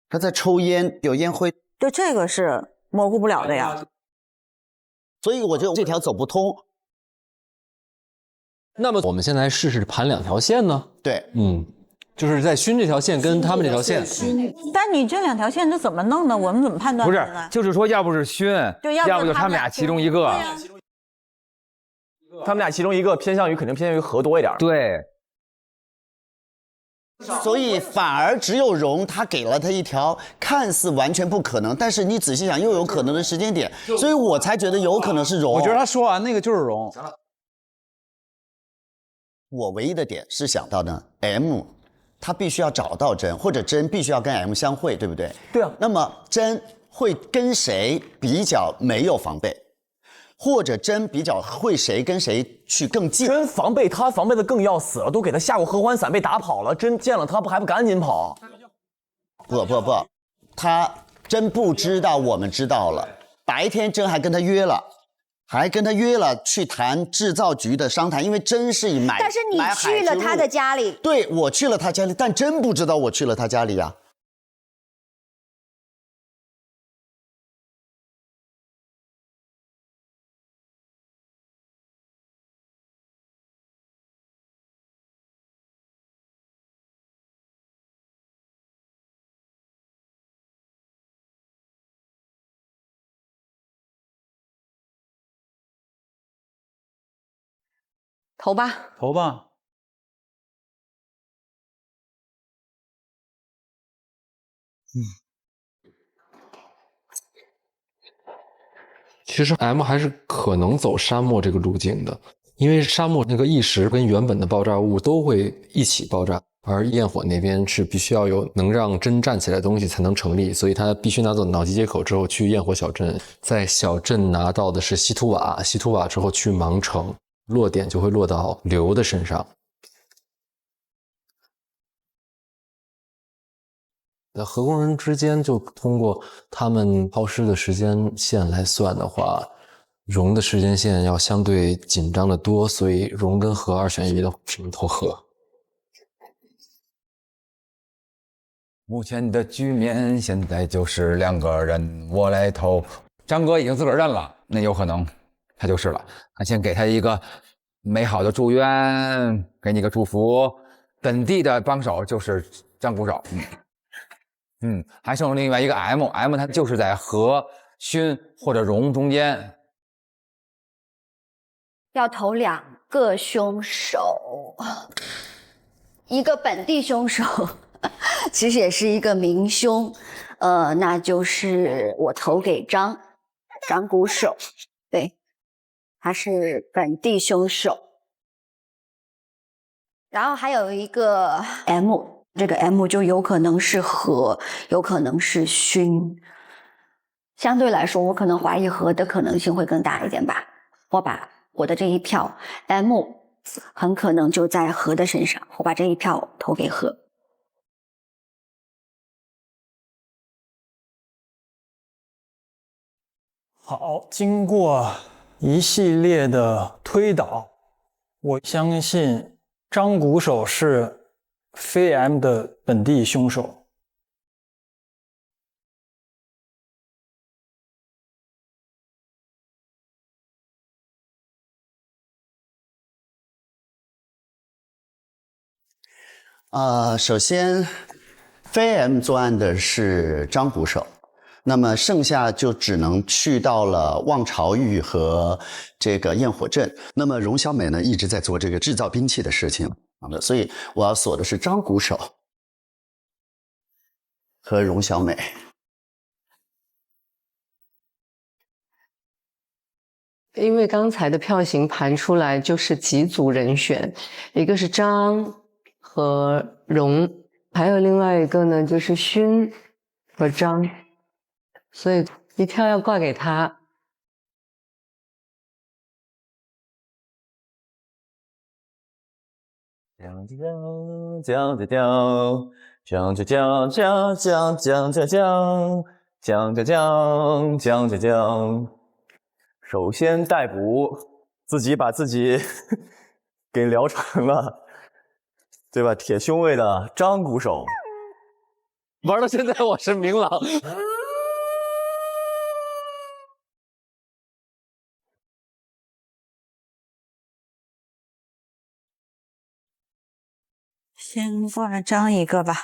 它在抽烟，有烟灰。对，这个是模糊不了的呀。所以我觉得这条走不通。那么我们现在试试盘2条线呢？对，就是在熏这条线跟他们这条线。但你这2条线这怎么弄呢？我们怎么判断？不是，就是说，要不是熏，要不就他们俩其中一个。他们俩其中一个肯定偏向于和多一点。对。所以反而只有荣他给了他一条看似完全不可能，但是你仔细想又有可能的时间点，所以我才觉得有可能是荣。我觉得他说完那个就是荣。我唯一的点是想到呢 ，M 他必须要找到真，或者真必须要跟 M 相会，对不对？对啊。那么真会跟谁比较没有防备？或者真比较会谁跟谁去更近？真防备他，防备的更要死了，都给他下过合欢伞，被打跑了。真见了他还不赶紧跑？不，他真不知道，我们知道了。白天真还跟他约了，去谈制造局的商谈，因为真是买。但是你去了他的家里。对，我去了他家里，但真不知道我去了他家里呀。投吧。投吧。其实 M 还是可能走沙漠这个路径的，因为沙漠那个意识跟原本的爆炸物都会一起爆炸，而焰火那边是必须要有能让针站起来的东西才能成立，所以他必须拿走脑机接口之后去焰火小镇，在小镇拿到的是稀土瓦，稀土瓦之后去盲城，落点就会落到刘的身上。在核工人之间，就通过他们抛尸的时间线来算的话，荣的时间线要相对紧张的多，所以荣跟和2选1的只能投和。目前的局面现在就是2个人，我来投。张哥已经自个儿认了，那有可能他就是了。那先给他一个美好的祝愿，给你个祝福。本地的帮手就是张鼓手。还剩另外一个 M 它就是在和勋或者荣中间。要投2个凶手，一个本地凶手，其实也是一个明凶，那就是我投给张鼓手，对，他是本地凶手。然后还有一个 M。这个 M 就有可能是和，有可能是勋。相对来说，我可能怀疑和的可能性会更大一点吧。我把我的这一票 M 很可能就在和的身上，我把这一票投给和。好，经过一系列的推导，我相信张鼓手是非 M 的本地凶手。首先，非 M 作案的是张捕手，那么剩下就只能去到了望潮峪和这个焰火镇。那么荣小美呢，一直在做这个制造兵器的事情，所以我要锁的是张捕手和荣小美。因为刚才的票型盘出来就是几组人选，一个是张和荣，还有另外一个呢就是勋和张，所以一票要挂给他。讲讲讲讲讲讲讲讲讲讲讲讲讲讲讲。首先逮捕自己，把自己给聊成了，对吧？铁胸卫的张鼓手，玩到现在我是明朗。先挂张一个吧。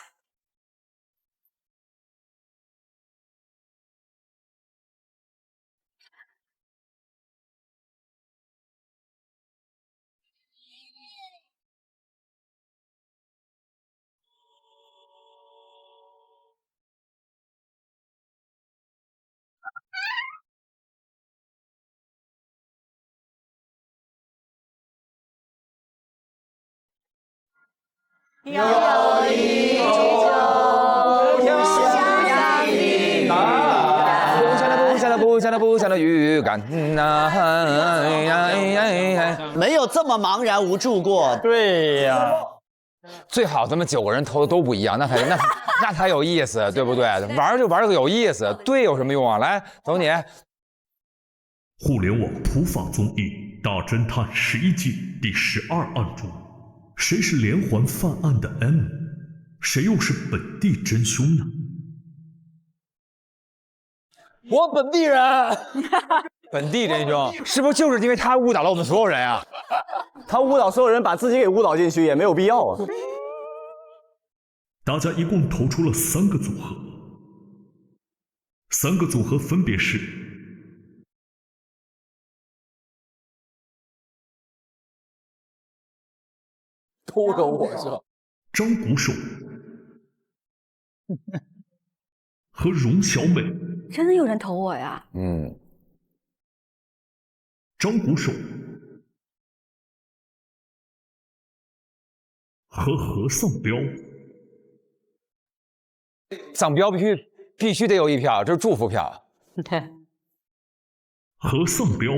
友谊终究不相遇。不祥的预感呐，没有这么茫然无助过。对呀，最好咱们9个人投的都不一样，那才有意思，对不对？玩就玩个有意思，对有什么用啊？来，走你。互联网土法综艺《大侦探11季》第12案中，谁是连环犯案的 M？ 谁又是本地真凶呢？我本地人，本地真凶，是不是就是因为他误导了我们所有人啊？他误导所有人，把自己给误导进去也没有必要啊。大家一共投出了3个组合，3个组合分别是都跟我说，张鼓手和荣小美。真的有人投我呀？张鼓手和何丧彪。丧彪必须得有1票，这是祝福票。何丧彪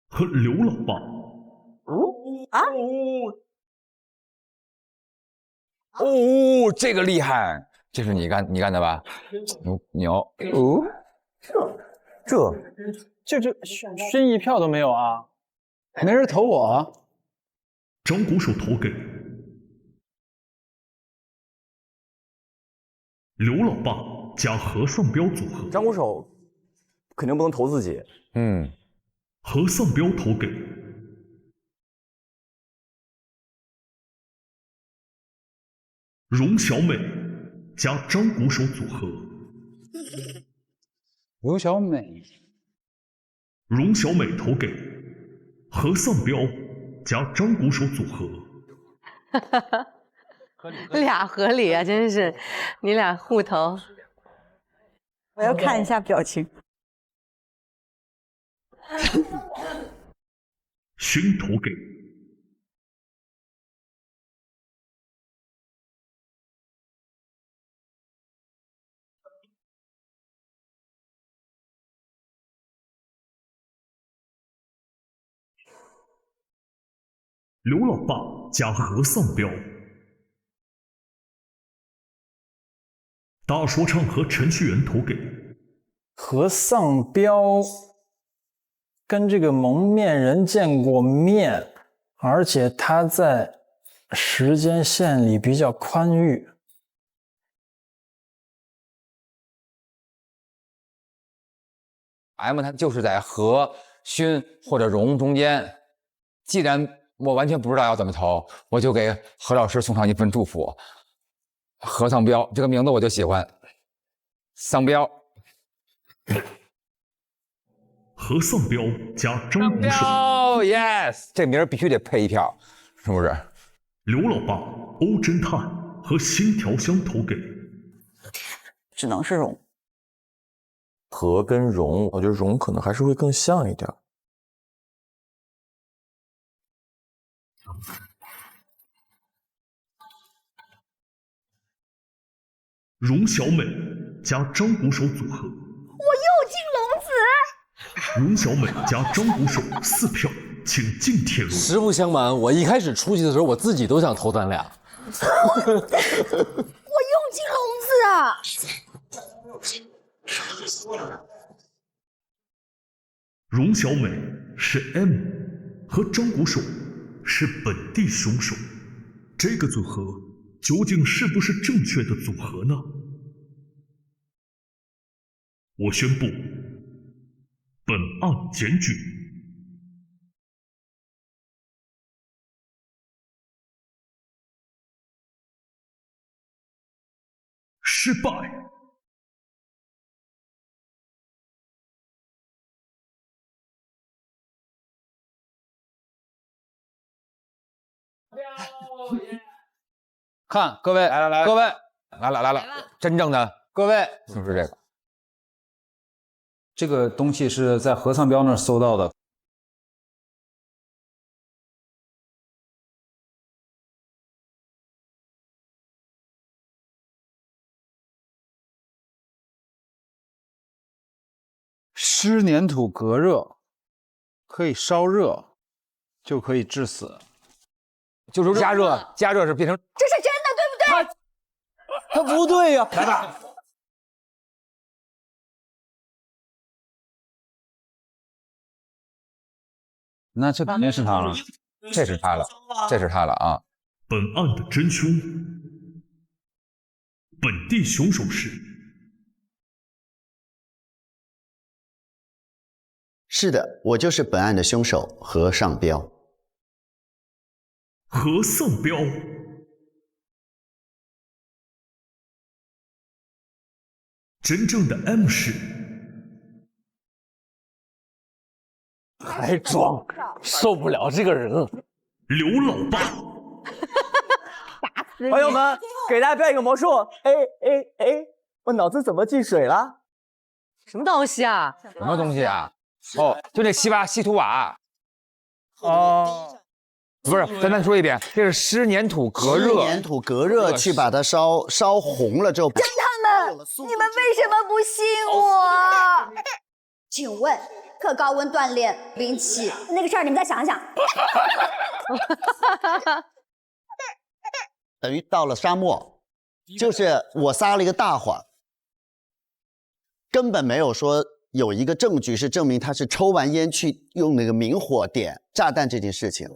和刘老爸。哦，这个厉害，这是你干的吧？牛哦，这勋1票都没有啊，没人投我啊。张鼓手投给刘老爸加何丧彪组合。张鼓手肯定不能投自己。何丧彪投给荣小美加张鼓手组合。荣小美投给何丧彪加张鼓手组合。俩合理啊，真是，你俩互投。我要看一下表情。勋投给刘老爸加何丧彪。大说唱和程序员投给何丧彪，跟这个蒙面人见过面，而且他在时间线里比较宽裕。M 他就是在何勋或者荣中间，既然我完全不知道要怎么投，我就给何老师送上一份祝福。何丧彪这个名字我就喜欢，丧彪。何丧彪加张鼓手。Yes， 这名儿必须得配一票，是不是？刘老爸、欧侦探和新调香投给，只能是荣。何跟荣，我觉得荣可能还是会更像一点。荣小美加张鼓手组合。我又进笼子。荣小美加张鼓手4票，请进铁笼。实不相瞒，我一开始出去的时候，我自己都想投咱俩。我又进笼子啊！荣小美是 M， 和张鼓手是本地凶手，这个组合究竟是不是正确的组合呢？我宣布，本案检举。失败。看各位，来，各位，来了，真正的各位就是这个。这个东西是在何丧彪那儿搜到的。湿粘土隔热，可以烧热，就可以致死。就是加热是变成，这是真的，对不对？他不对呀，来吧。那这肯定是他了，这是他了啊！本案的真凶，本地凶手是。是的，我就是本案的凶手何尚彪。何丧彪。真正的 M 是。还装，受不了这个人了。刘老爸。朋友们，给大家表演一个魔术。哎，我脑子怎么进水了？什么东西啊？什么东西啊？哦，就那稀土瓦。哦，不是，咱说一遍，这是湿粘土隔热。湿粘土隔热去把它烧红了之后。侦探们，你们为什么不信我？请问，特高温锻炼兵器那个事儿，你们再想想。等于到了沙漠，就是我撒了一个大谎，根本没有说有一个证据是证明他是抽完烟去用那个明火点炸弹这件事情，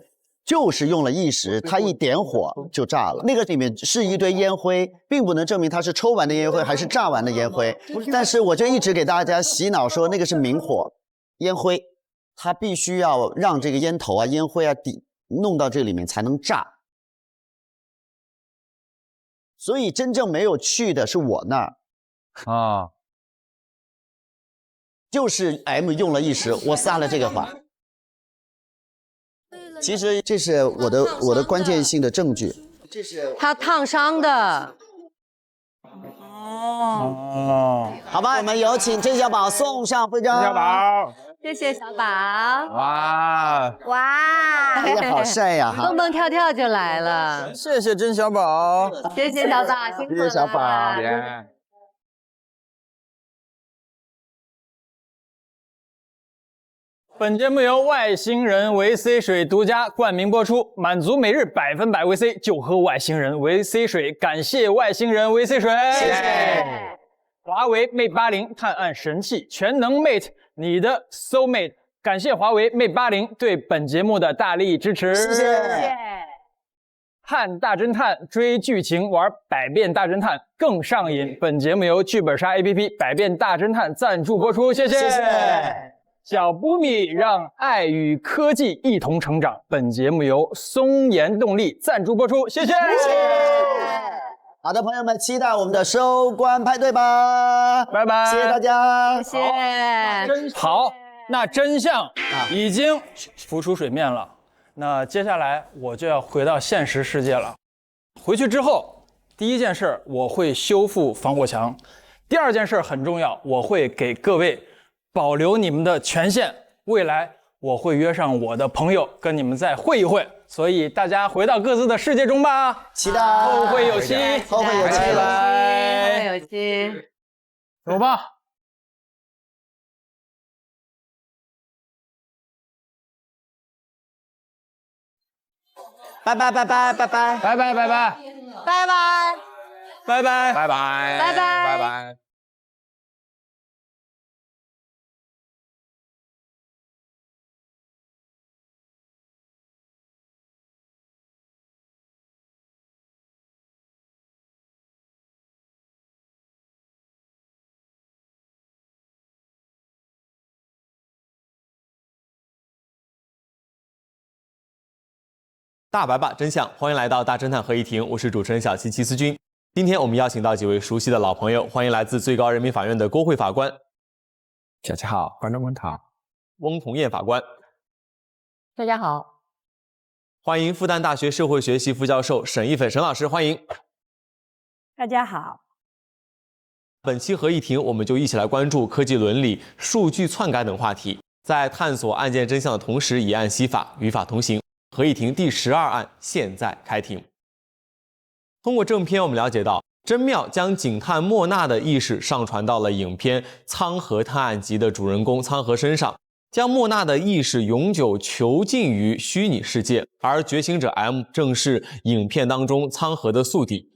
就是用了一时，他一点火就炸了。那个里面是一堆烟灰，并不能证明他是抽完的烟灰还是炸完的烟灰。但是我就一直给大家洗脑说那个是明火烟灰，他必须要让这个烟头啊、烟灰啊弄到这里面才能炸。所以真正没有去的是我那儿啊，就是 M 用了一时，我撒了这个谎。其实这是我的关键性的证据，这是他烫伤的。哦，好吧，我们有请郑小宝送上徽章。郑小宝，谢谢小宝。哇，哎呀，好帅呀！哈，蹦蹦跳跳就来了。谢谢甄小宝，谢谢小宝，辛苦了。谢谢小宝。本节目由外星人维 C 水独家冠名播出，满足每日100%维 C 就喝外星人维 C 水，感谢外星人维 C 水，谢谢。华为 Mate 80探案神器，全能 Mate， 你的 Soul Mate， 感谢华为 Mate 80对本节目的大力支持，谢谢。看大侦探，追剧情，玩百变大侦探更上瘾。本节目由剧本杀 APP 百变大侦探赞助播出，谢谢。小布米让爱与科技一同成长。本节目由松岩动力赞助播出，谢谢。好的，朋友们，期待我们的收官派对吧！拜拜，谢谢大家，谢谢。好，那真相已经浮出水面了。那接下来我就要回到现实世界了。回去之后，第一件事我会修复防火墙，第二件事很重要，我会给各位保留你们的权限。未来我会约上我的朋友跟你们再会一会。所以大家回到各自的世界中吧，期待后会有期，后会有期，拜拜，后会有期，走吧。拜拜拜拜拜拜拜拜拜拜拜拜拜拜拜拜拜拜拜。大白吧真相，欢迎来到大侦探合议庭，我是主持人小七戚思君。今天我们邀请到几位熟悉的老朋友，欢迎来自最高人民法院的郭慧法官，小七好，观众们好，翁同燕法官，大家好，欢迎复旦大学社会学系副教授沈一斐沈老师，欢迎。大家好。本期合议庭，我们就一起来关注科技伦理、数据篡改等话题，在探索案件真相的同时，以案析法，与法同行。合议庭第12案现在开庭。通过正片，我们了解到，真妙将警探莫娜的意识上传到了影片《苍河探案集》的主人公苍河身上，将莫娜的意识永久囚禁于虚拟世界，而觉醒者 M 正是影片当中苍河的宿敌。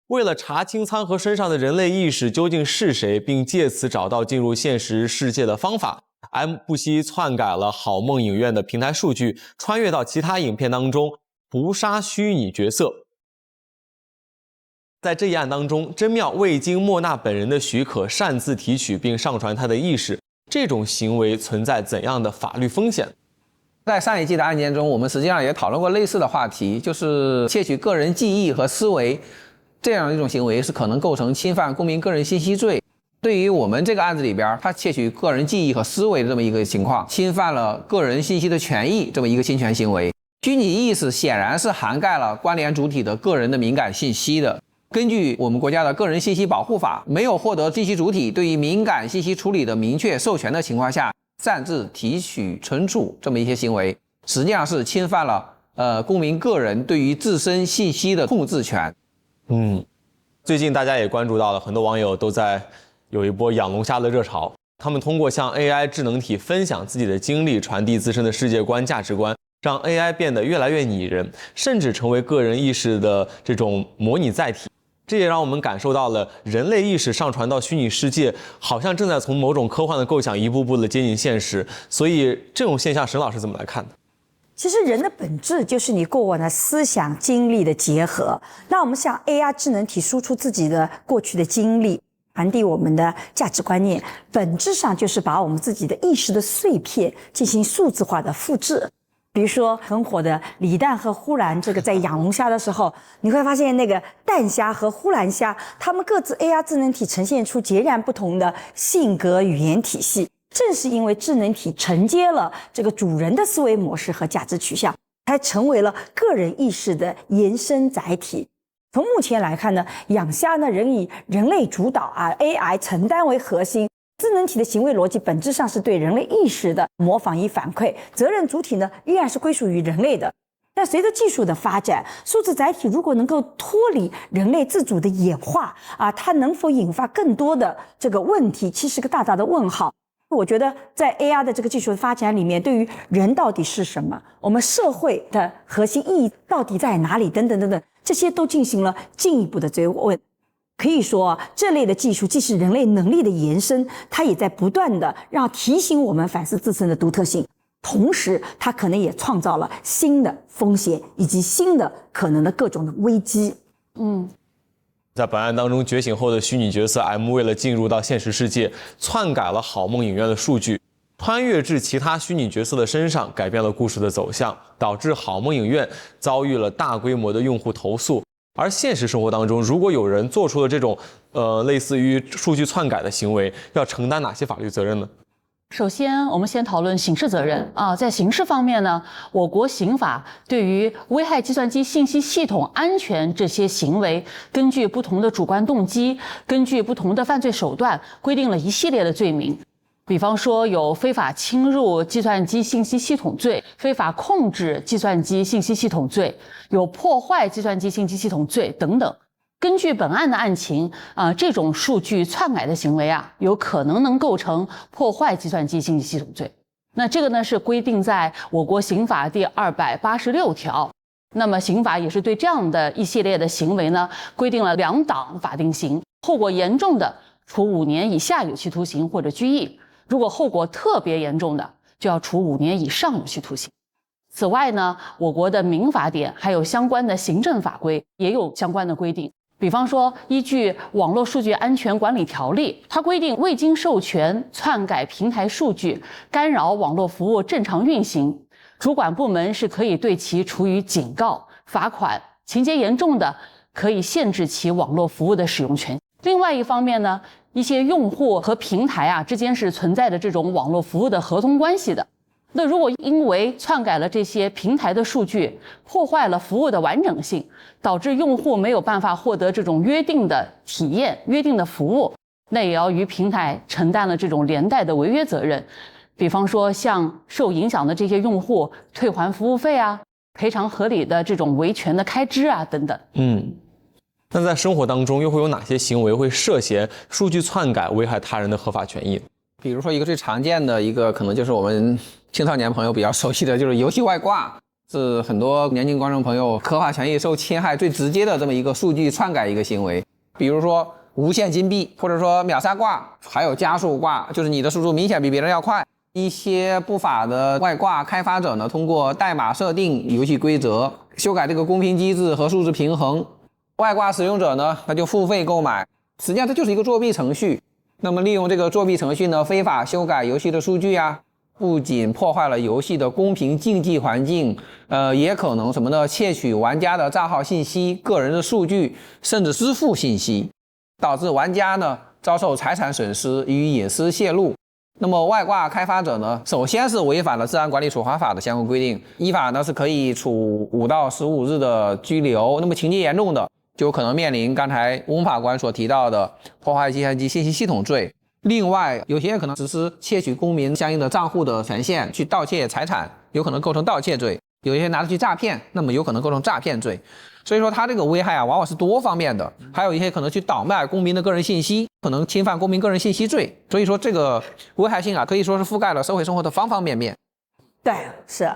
为了查清苍河身上的人类意识究竟是谁，并借此找到进入现实世界的方法， M 不惜篡改了好梦影院的平台数据，穿越到其他影片当中屠杀虚拟角色。在这一案当中，真妙未经莫娜本人的许可擅自提取并上传她的意识，这种行为存在怎样的法律风险？在上一季的案件中，我们实际上也讨论过类似的话题，就是窃取个人记忆和思维这样一种行为是可能构成侵犯公民个人信息罪。对于我们这个案子里边，他窃取个人记忆和思维的这么一个情况，侵犯了个人信息的权益这么一个侵权行为。虚拟意识显然是涵盖了关联主体的个人的敏感信息的。根据我们国家的个人信息保护法，没有获得信息主体对于敏感信息处理的明确授权的情况下，擅自提取、存储这么一些行为，实际上是侵犯了公民个人对于自身信息的控制权。最近大家也关注到了，很多网友都在有一波养龙虾的热潮，他们通过向 AI 智能体分享自己的经历，传递自身的世界观、价值观，让 AI 变得越来越拟人，甚至成为个人意识的这种模拟载体。这也让我们感受到了人类意识上传到虚拟世界，好像正在从某种科幻的构想一步步的接近现实。所以这种现象，沈老师怎么来看呢？其实人的本质就是你过往的思想经历的结合。那我们向 AI 智能体输出自己的过去的经历，传递我们的价值观念，本质上就是把我们自己的意识的碎片进行数字化的复制。比如说很火的李诞和呼兰，这个在养龙虾的时候，你会发现那个蛋虾和呼兰虾，它们各自 AI 智能体呈现出截然不同的性格语言体系。正是因为智能体承接了这个主人的思维模式和价值取向，才成为了个人意识的延伸载体。从目前来看呢，养虾呢仍以人类主导AI 承担为核心，智能体的行为逻辑本质上是对人类意识的模仿与反馈，责任主体呢依然是归属于人类的。但随着技术的发展，数字载体如果能够脱离人类自主的演化它能否引发更多的这个问题，其实是个大大的问号。我觉得在 AI 的这个技术的发展里面，对于人到底是什么，我们社会的核心意义到底在哪里，等等等等，这些都进行了进一步的追问。可以说这类的技术既是人类能力的延伸，它也在不断的提醒我们反思自身的独特性，同时它可能也创造了新的风险以及新的可能的各种的危机。在本案当中，觉醒后的虚拟角色 M 为了进入到现实世界，篡改了好梦影院的数据，穿越至其他虚拟角色的身上，改变了故事的走向，导致好梦影院遭遇了大规模的用户投诉。而现实生活当中，如果有人做出了这种类似于数据篡改的行为，要承担哪些法律责任呢？首先，我们先讨论刑事责任啊。在刑事方面呢，我国刑法对于危害计算机信息系统安全这些行为，根据不同的主观动机，根据不同的犯罪手段，规定了一系列的罪名。比方说，有非法侵入计算机信息系统罪、非法控制计算机信息系统罪、有破坏计算机信息系统罪等等。根据本案的案情这种数据篡改的行为有可能能构成破坏计算机信息系统罪。那这个呢是规定在我国刑法第286条。那么刑法也是对这样的一系列的行为呢，规定了2档法定刑，后果严重的处5年以下有期徒刑或者拘役，如果后果特别严重的，就要处5年以上有期徒刑。此外呢，我国的民法典还有相关的行政法规也有相关的规定。比方说，依据《网络数据安全管理条例》，它规定未经授权篡改平台数据，干扰网络服务正常运行，主管部门是可以对其处以警告、罚款，情节严重的可以限制其网络服务的使用权。另外一方面呢，一些用户和平台之间是存在着这种网络服务的合同关系的。那如果因为篡改了这些平台的数据，破坏了服务的完整性，导致用户没有办法获得这种约定的体验、约定的服务，那也要于平台承担了这种连带的违约责任。比方说，向受影响的这些用户退还服务费赔偿合理的这种维权的开支等等。那在生活当中又会有哪些行为会涉嫌数据篡改，危害他人的合法权益？比如说一个最常见的一个，可能就是我们青少年朋友比较熟悉的，就是游戏外挂，是很多年轻观众朋友合法权益受侵害最直接的这么一个数据篡改一个行为。比如说无限金币，或者说秒杀挂，还有加速挂，就是你的输出明显比别人要快。一些不法的外挂开发者呢，通过代码设定游戏规则，修改这个公平机制和数字平衡，外挂使用者呢，他就付费购买，实际上它就是一个作弊程序。那么利用这个作弊程序呢，非法修改游戏的数据不仅破坏了游戏的公平竞技环境，也可能什么呢？窃取玩家的账号信息、个人的数据，甚至支付信息，导致玩家呢遭受财产损失与隐私泄露。那么外挂开发者呢，首先是违反了《治安管理处罚法》的相关规定，依法呢是可以处5到15日的拘留。那么情节严重的，就有可能面临刚才翁法官所提到的破坏计算机信息系统罪。另外，有些可能实施窃取公民相应的账户的权限，去盗窃财产，有可能构成盗窃罪；有一些拿着去诈骗，那么有可能构成诈骗罪。所以说，它这个危害往往是多方面的。还有一些可能去倒卖公民的个人信息，可能侵犯公民个人信息罪。所以说，这个危害性可以说是覆盖了社会生活的方方面面。对，是。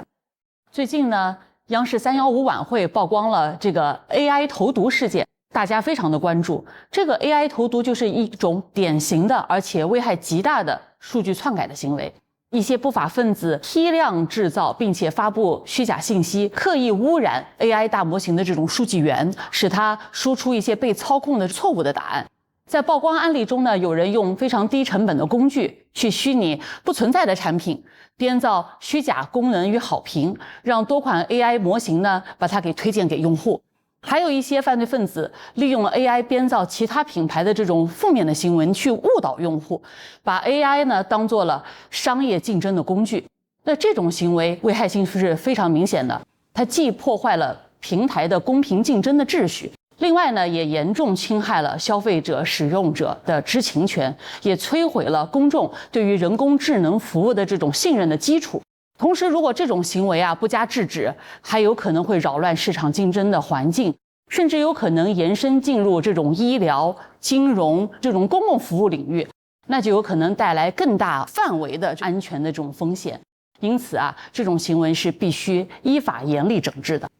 最近呢，央视315晚会曝光了这个 AI 投毒事件，大家非常的关注。这个 AI 投毒就是一种典型的而且危害极大的数据篡改的行为。一些不法分子批量制造并且发布虚假信息，刻意污染 AI 大模型的这种数据源，使它输出一些被操控的错误的答案。在曝光案例中呢，有人用非常低成本的工具去虚拟不存在的产品，编造虚假功能与好评，让多款 AI 模型呢把它给推荐给用户。还有一些犯罪分子利用 AI 编造其他品牌的这种负面的新闻去误导用户，把 AI 呢当做了商业竞争的工具。那这种行为危害性是非常明显的，它既破坏了平台的公平竞争的秩序，另外呢也严重侵害了消费者使用者的知情权，也摧毁了公众对于人工智能服务的这种信任的基础。同时，如果这种行为不加制止，还有可能会扰乱市场竞争的环境，甚至有可能延伸进入这种医疗、金融这种公共服务领域，那就有可能带来更大范围的安全的这种风险。因此这种行为是必须依法严厉整治的。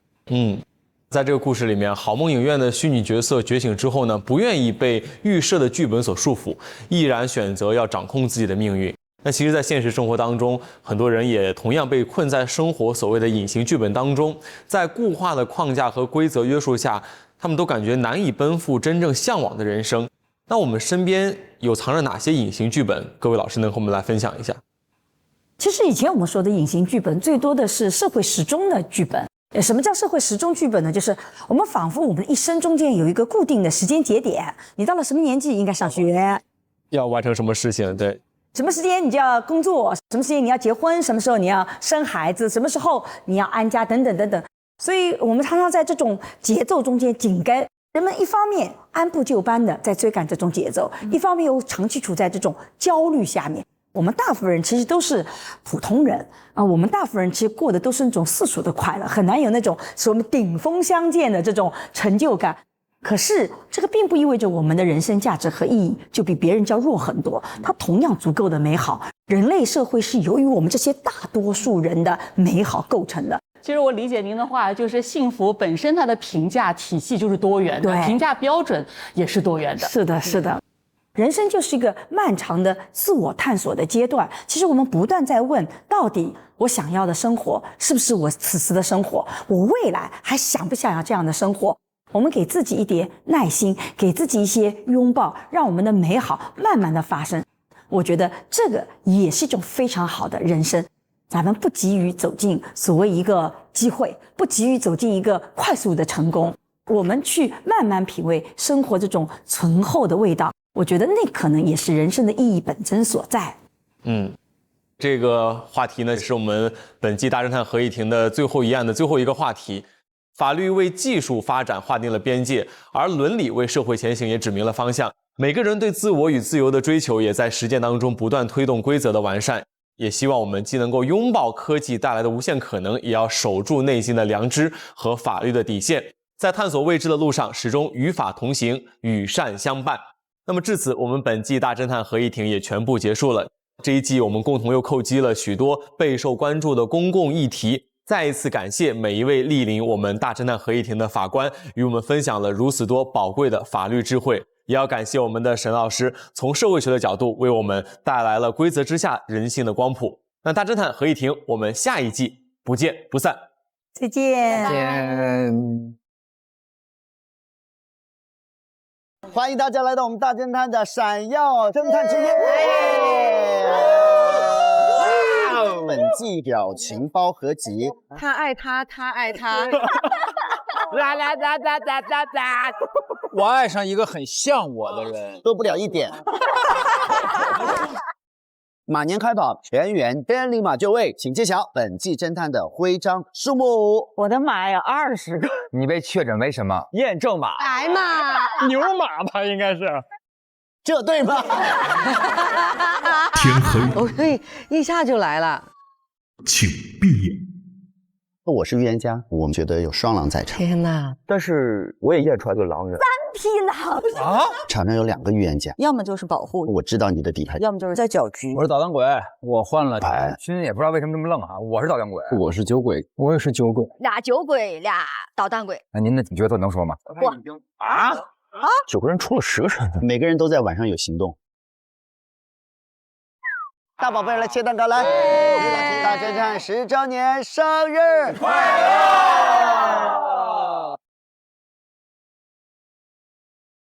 在这个故事里面，好梦影院的虚拟角色觉醒之后呢，不愿意被预设的剧本所束缚，毅然选择要掌控自己的命运。那其实，在现实生活当中，很多人也同样被困在生活所谓的隐形剧本当中，在固化的框架和规则约束下，他们都感觉难以奔赴真正向往的人生。那我们身边有藏着哪些隐形剧本？各位老师能和我们来分享一下？其实以前我们说的隐形剧本，最多的是社会时钟的剧本。什么叫社会时钟剧本呢？就是我们仿佛我们一生中间有一个固定的时间节点，你到了什么年纪应该上学，要完成什么事情，对。什么时间你就要工作，什么时间你要结婚，什么时候你要生孩子，什么时候你要安家，等等等等。所以我们常常在这种节奏中间紧跟，人们一方面按部就班的在追赶这种节奏，一方面又长期处在这种焦虑下面。我们大部分人其实都是普通人啊，我们大部分人其实过的都是那种世俗的快乐，很难有那种使我们顶峰相见的这种成就感。可是这个并不意味着我们的人生价值和意义就比别人就要弱很多，它同样足够的美好。人类社会是由于我们这些大多数人的美好构成的。其实我理解您的话，就是幸福本身它的评价体系就是多元的，评价标准也是多元的。是的，是的。人生就是一个漫长的自我探索的阶段。其实我们不断在问，到底我想要的生活是不是我此时的生活？我未来还想不想要这样的生活？我们给自己一点耐心，给自己一些拥抱，让我们的美好慢慢的发生。我觉得这个也是一种非常好的人生。咱们不急于走进所谓一个机会，不急于走进一个快速的成功，我们去慢慢品味生活这种醇厚的味道。我觉得那可能也是人生的意义本真所在。这个话题呢，是我们本季大侦探合议庭的最后一案的最后一个话题。法律为技术发展划定了边界，而伦理为社会前行也指明了方向。每个人对自我与自由的追求，也在实践当中不断推动规则的完善。也希望我们既能够拥抱科技带来的无限可能，也要守住内心的良知和法律的底线，在探索未知的路上，始终与法同行，与善相伴。那么至此，我们本季大侦探合议庭也全部结束了。这一季我们共同又扣击了许多备受关注的公共议题。再一次感谢每一位莅临我们大侦探合议庭的法官，与我们分享了如此多宝贵的法律智慧。也要感谢我们的沈老师，从社会学的角度为我们带来了规则之下人性的光谱。那大侦探合议庭，我们下一季不见不散。再见。再见。欢迎大家来到我们大侦探的闪耀侦探之夜。本季表情包合集，他爱他，他爱他。啦啦啦啦啦啦啦！我爱上一个很像我的人，多不了一点。马年开跑，全员跟立马就位，请揭晓本季侦探的徽章数目。我的妈呀，20个！你被确诊为什么？验证码。哎妈，牛马吧，应该是。这对吗？天黑，我可以一下就来了。请闭眼。我是预言家，我们觉得有双狼在场。天哪！但是我也验出来个狼人。3匹狼啊！场上有2个预言家，要么就是保护，我知道你的底牌，要么就是在搅局。我是捣蛋鬼，我换了牌，勋也不知道为什么这么愣啊！我是捣蛋鬼，我是酒鬼，我也是酒鬼，俩酒鬼，俩捣蛋鬼。那您的角色能说吗？啊！9个人出了10个人，每个人都在晚上有行动。大宝贝来切蛋糕来！大侦探10周年生日快乐！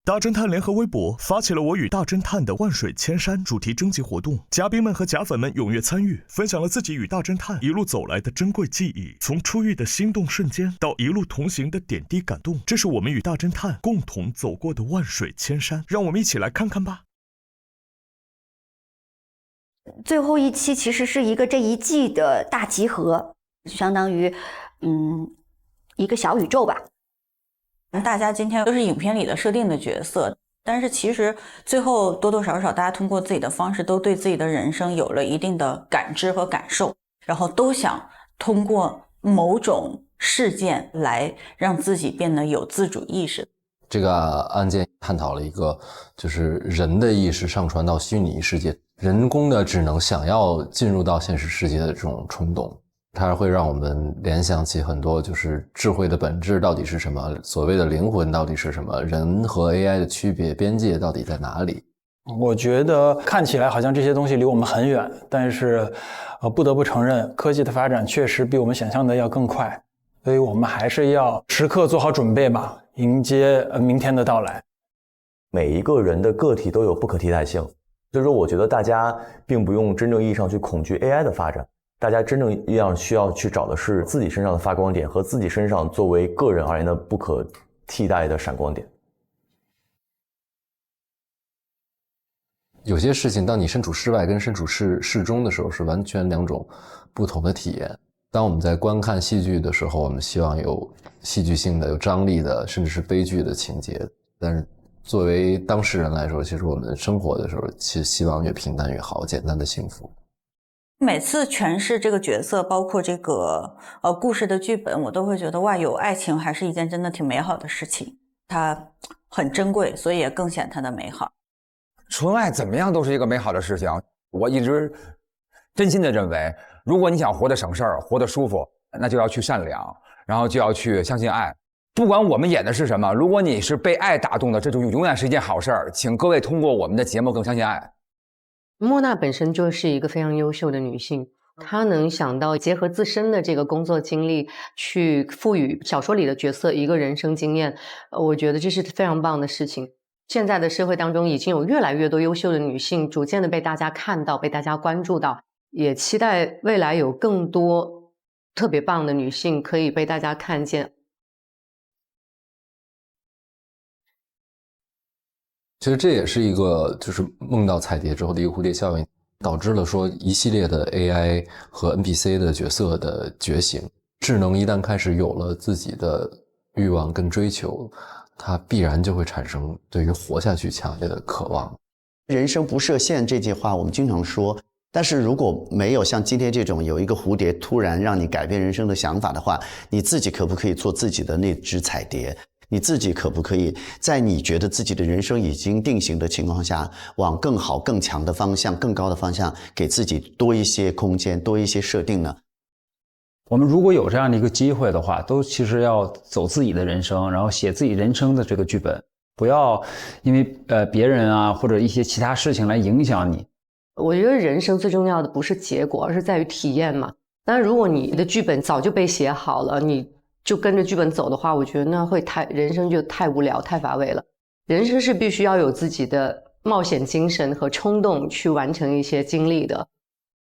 大侦探联合微博发起了我与大侦探的万水千山主题征集活动，嘉宾们和假粉们踊跃参与，分享了自己与大侦探一路走来的珍贵记忆，从初遇的心动瞬间到一路同行的点滴感动，这是我们与大侦探共同走过的万水千山，让我们一起来看看吧。最后一期其实是一个这一季的大集合，相当于一个小宇宙吧。大家今天都是影片里的设定的角色，但是其实最后多多少少大家通过自己的方式都对自己的人生有了一定的感知和感受，然后都想通过某种事件来让自己变得有自主意识。这个案件探讨了一个就是人的意识上传到虚拟世界，人工的智能想要进入到现实世界的这种冲动，它会让我们联想起很多，就是智慧的本质到底是什么，所谓的灵魂到底是什么，人和 AI 的区别边界到底在哪里。我觉得看起来好像这些东西离我们很远，但是不得不承认科技的发展确实比我们想象的要更快，所以我们还是要时刻做好准备吧，迎接明天的到来。每一个人的个体都有不可替代性，所以说，我觉得大家并不用真正意义上去恐惧 AI 的发展，大家真正意义上需要去找的是自己身上的发光点和自己身上作为个人而言的不可替代的闪光点。有些事情，当你身处室外跟身处室中的时候，是完全两种不同的体验。当我们在观看戏剧的时候，我们希望有戏剧性的、有张力的，甚至是悲剧的情节。但是作为当事人来说，其实我们生活的时候，其实希望越平淡越好，简单的幸福。每次诠释这个角色，包括这个故事的剧本，我都会觉得哇，有爱情还是一件真的挺美好的事情。它很珍贵，所以也更显它的美好。纯爱怎么样都是一个美好的事情。我一直真心的认为，如果你想活得省事儿、活得舒服，那就要去善良，然后就要去相信爱。不管我们演的是什么，如果你是被爱打动的，这就永远是一件好事儿。请各位通过我们的节目更相信爱。莫娜本身就是一个非常优秀的女性，她能想到结合自身的这个工作经历去赋予小说里的角色一个人生经验，我觉得这是非常棒的事情。现在的社会当中已经有越来越多优秀的女性逐渐的被大家看到，被大家关注到，也期待未来有更多特别棒的女性可以被大家看见。其实这也是一个就是梦到彩蝶之后的一个蝴蝶效应，导致了说一系列的 AI 和 NPC 的角色的觉醒。智能一旦开始有了自己的欲望跟追求，它必然就会产生对于活下去强烈的渴望。人生不设限这句话我们经常说，但是如果没有像今天这种有一个蝴蝶突然让你改变人生的想法的话，你自己可不可以做自己的那只彩蝶？你自己可不可以在你觉得自己的人生已经定型的情况下，往更好更强的方向、更高的方向给自己多一些空间、多一些设定呢？我们如果有这样的一个机会的话，都其实要走自己的人生，然后写自己人生的这个剧本，不要因为别人啊或者一些其他事情来影响你。我觉得人生最重要的不是结果，而是在于体验嘛。但如果你的剧本早就被写好了，你就跟着剧本走的话，我觉得那会人生就太无聊、太乏味了。人生是必须要有自己的冒险精神和冲动去完成一些经历的。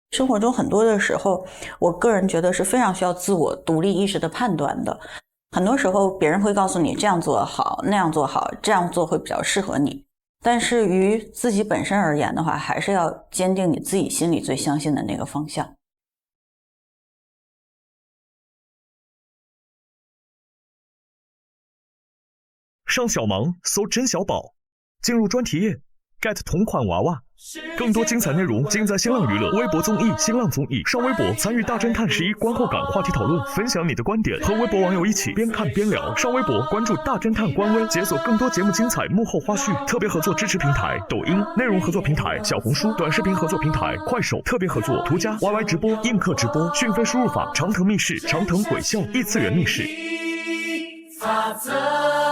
生活中很多的时候，我个人觉得是非常需要自我独立意识的判断的。很多时候别人会告诉你这样做好，那样做好，这样做会比较适合你。但是于自己本身而言的话，还是要坚定你自己心里最相信的那个方向。上小芒搜真小宝，进入专题页 get 同款娃娃，更多精彩内容尽在新浪娱乐微博综艺、新浪综艺。上微博参与大侦探11观后感话题讨论，分享你的观点，和微博网友一起边看边聊。上微博关注大侦探官微，解锁更多节目精彩幕后花絮。特别合作支持平台抖音，内容合作平台小红书，短视频合作平台快手，特别合作途家 YY 直播、映客直播，讯飞输入法长藤密室、长藤鬼笑、异次元密室。法则。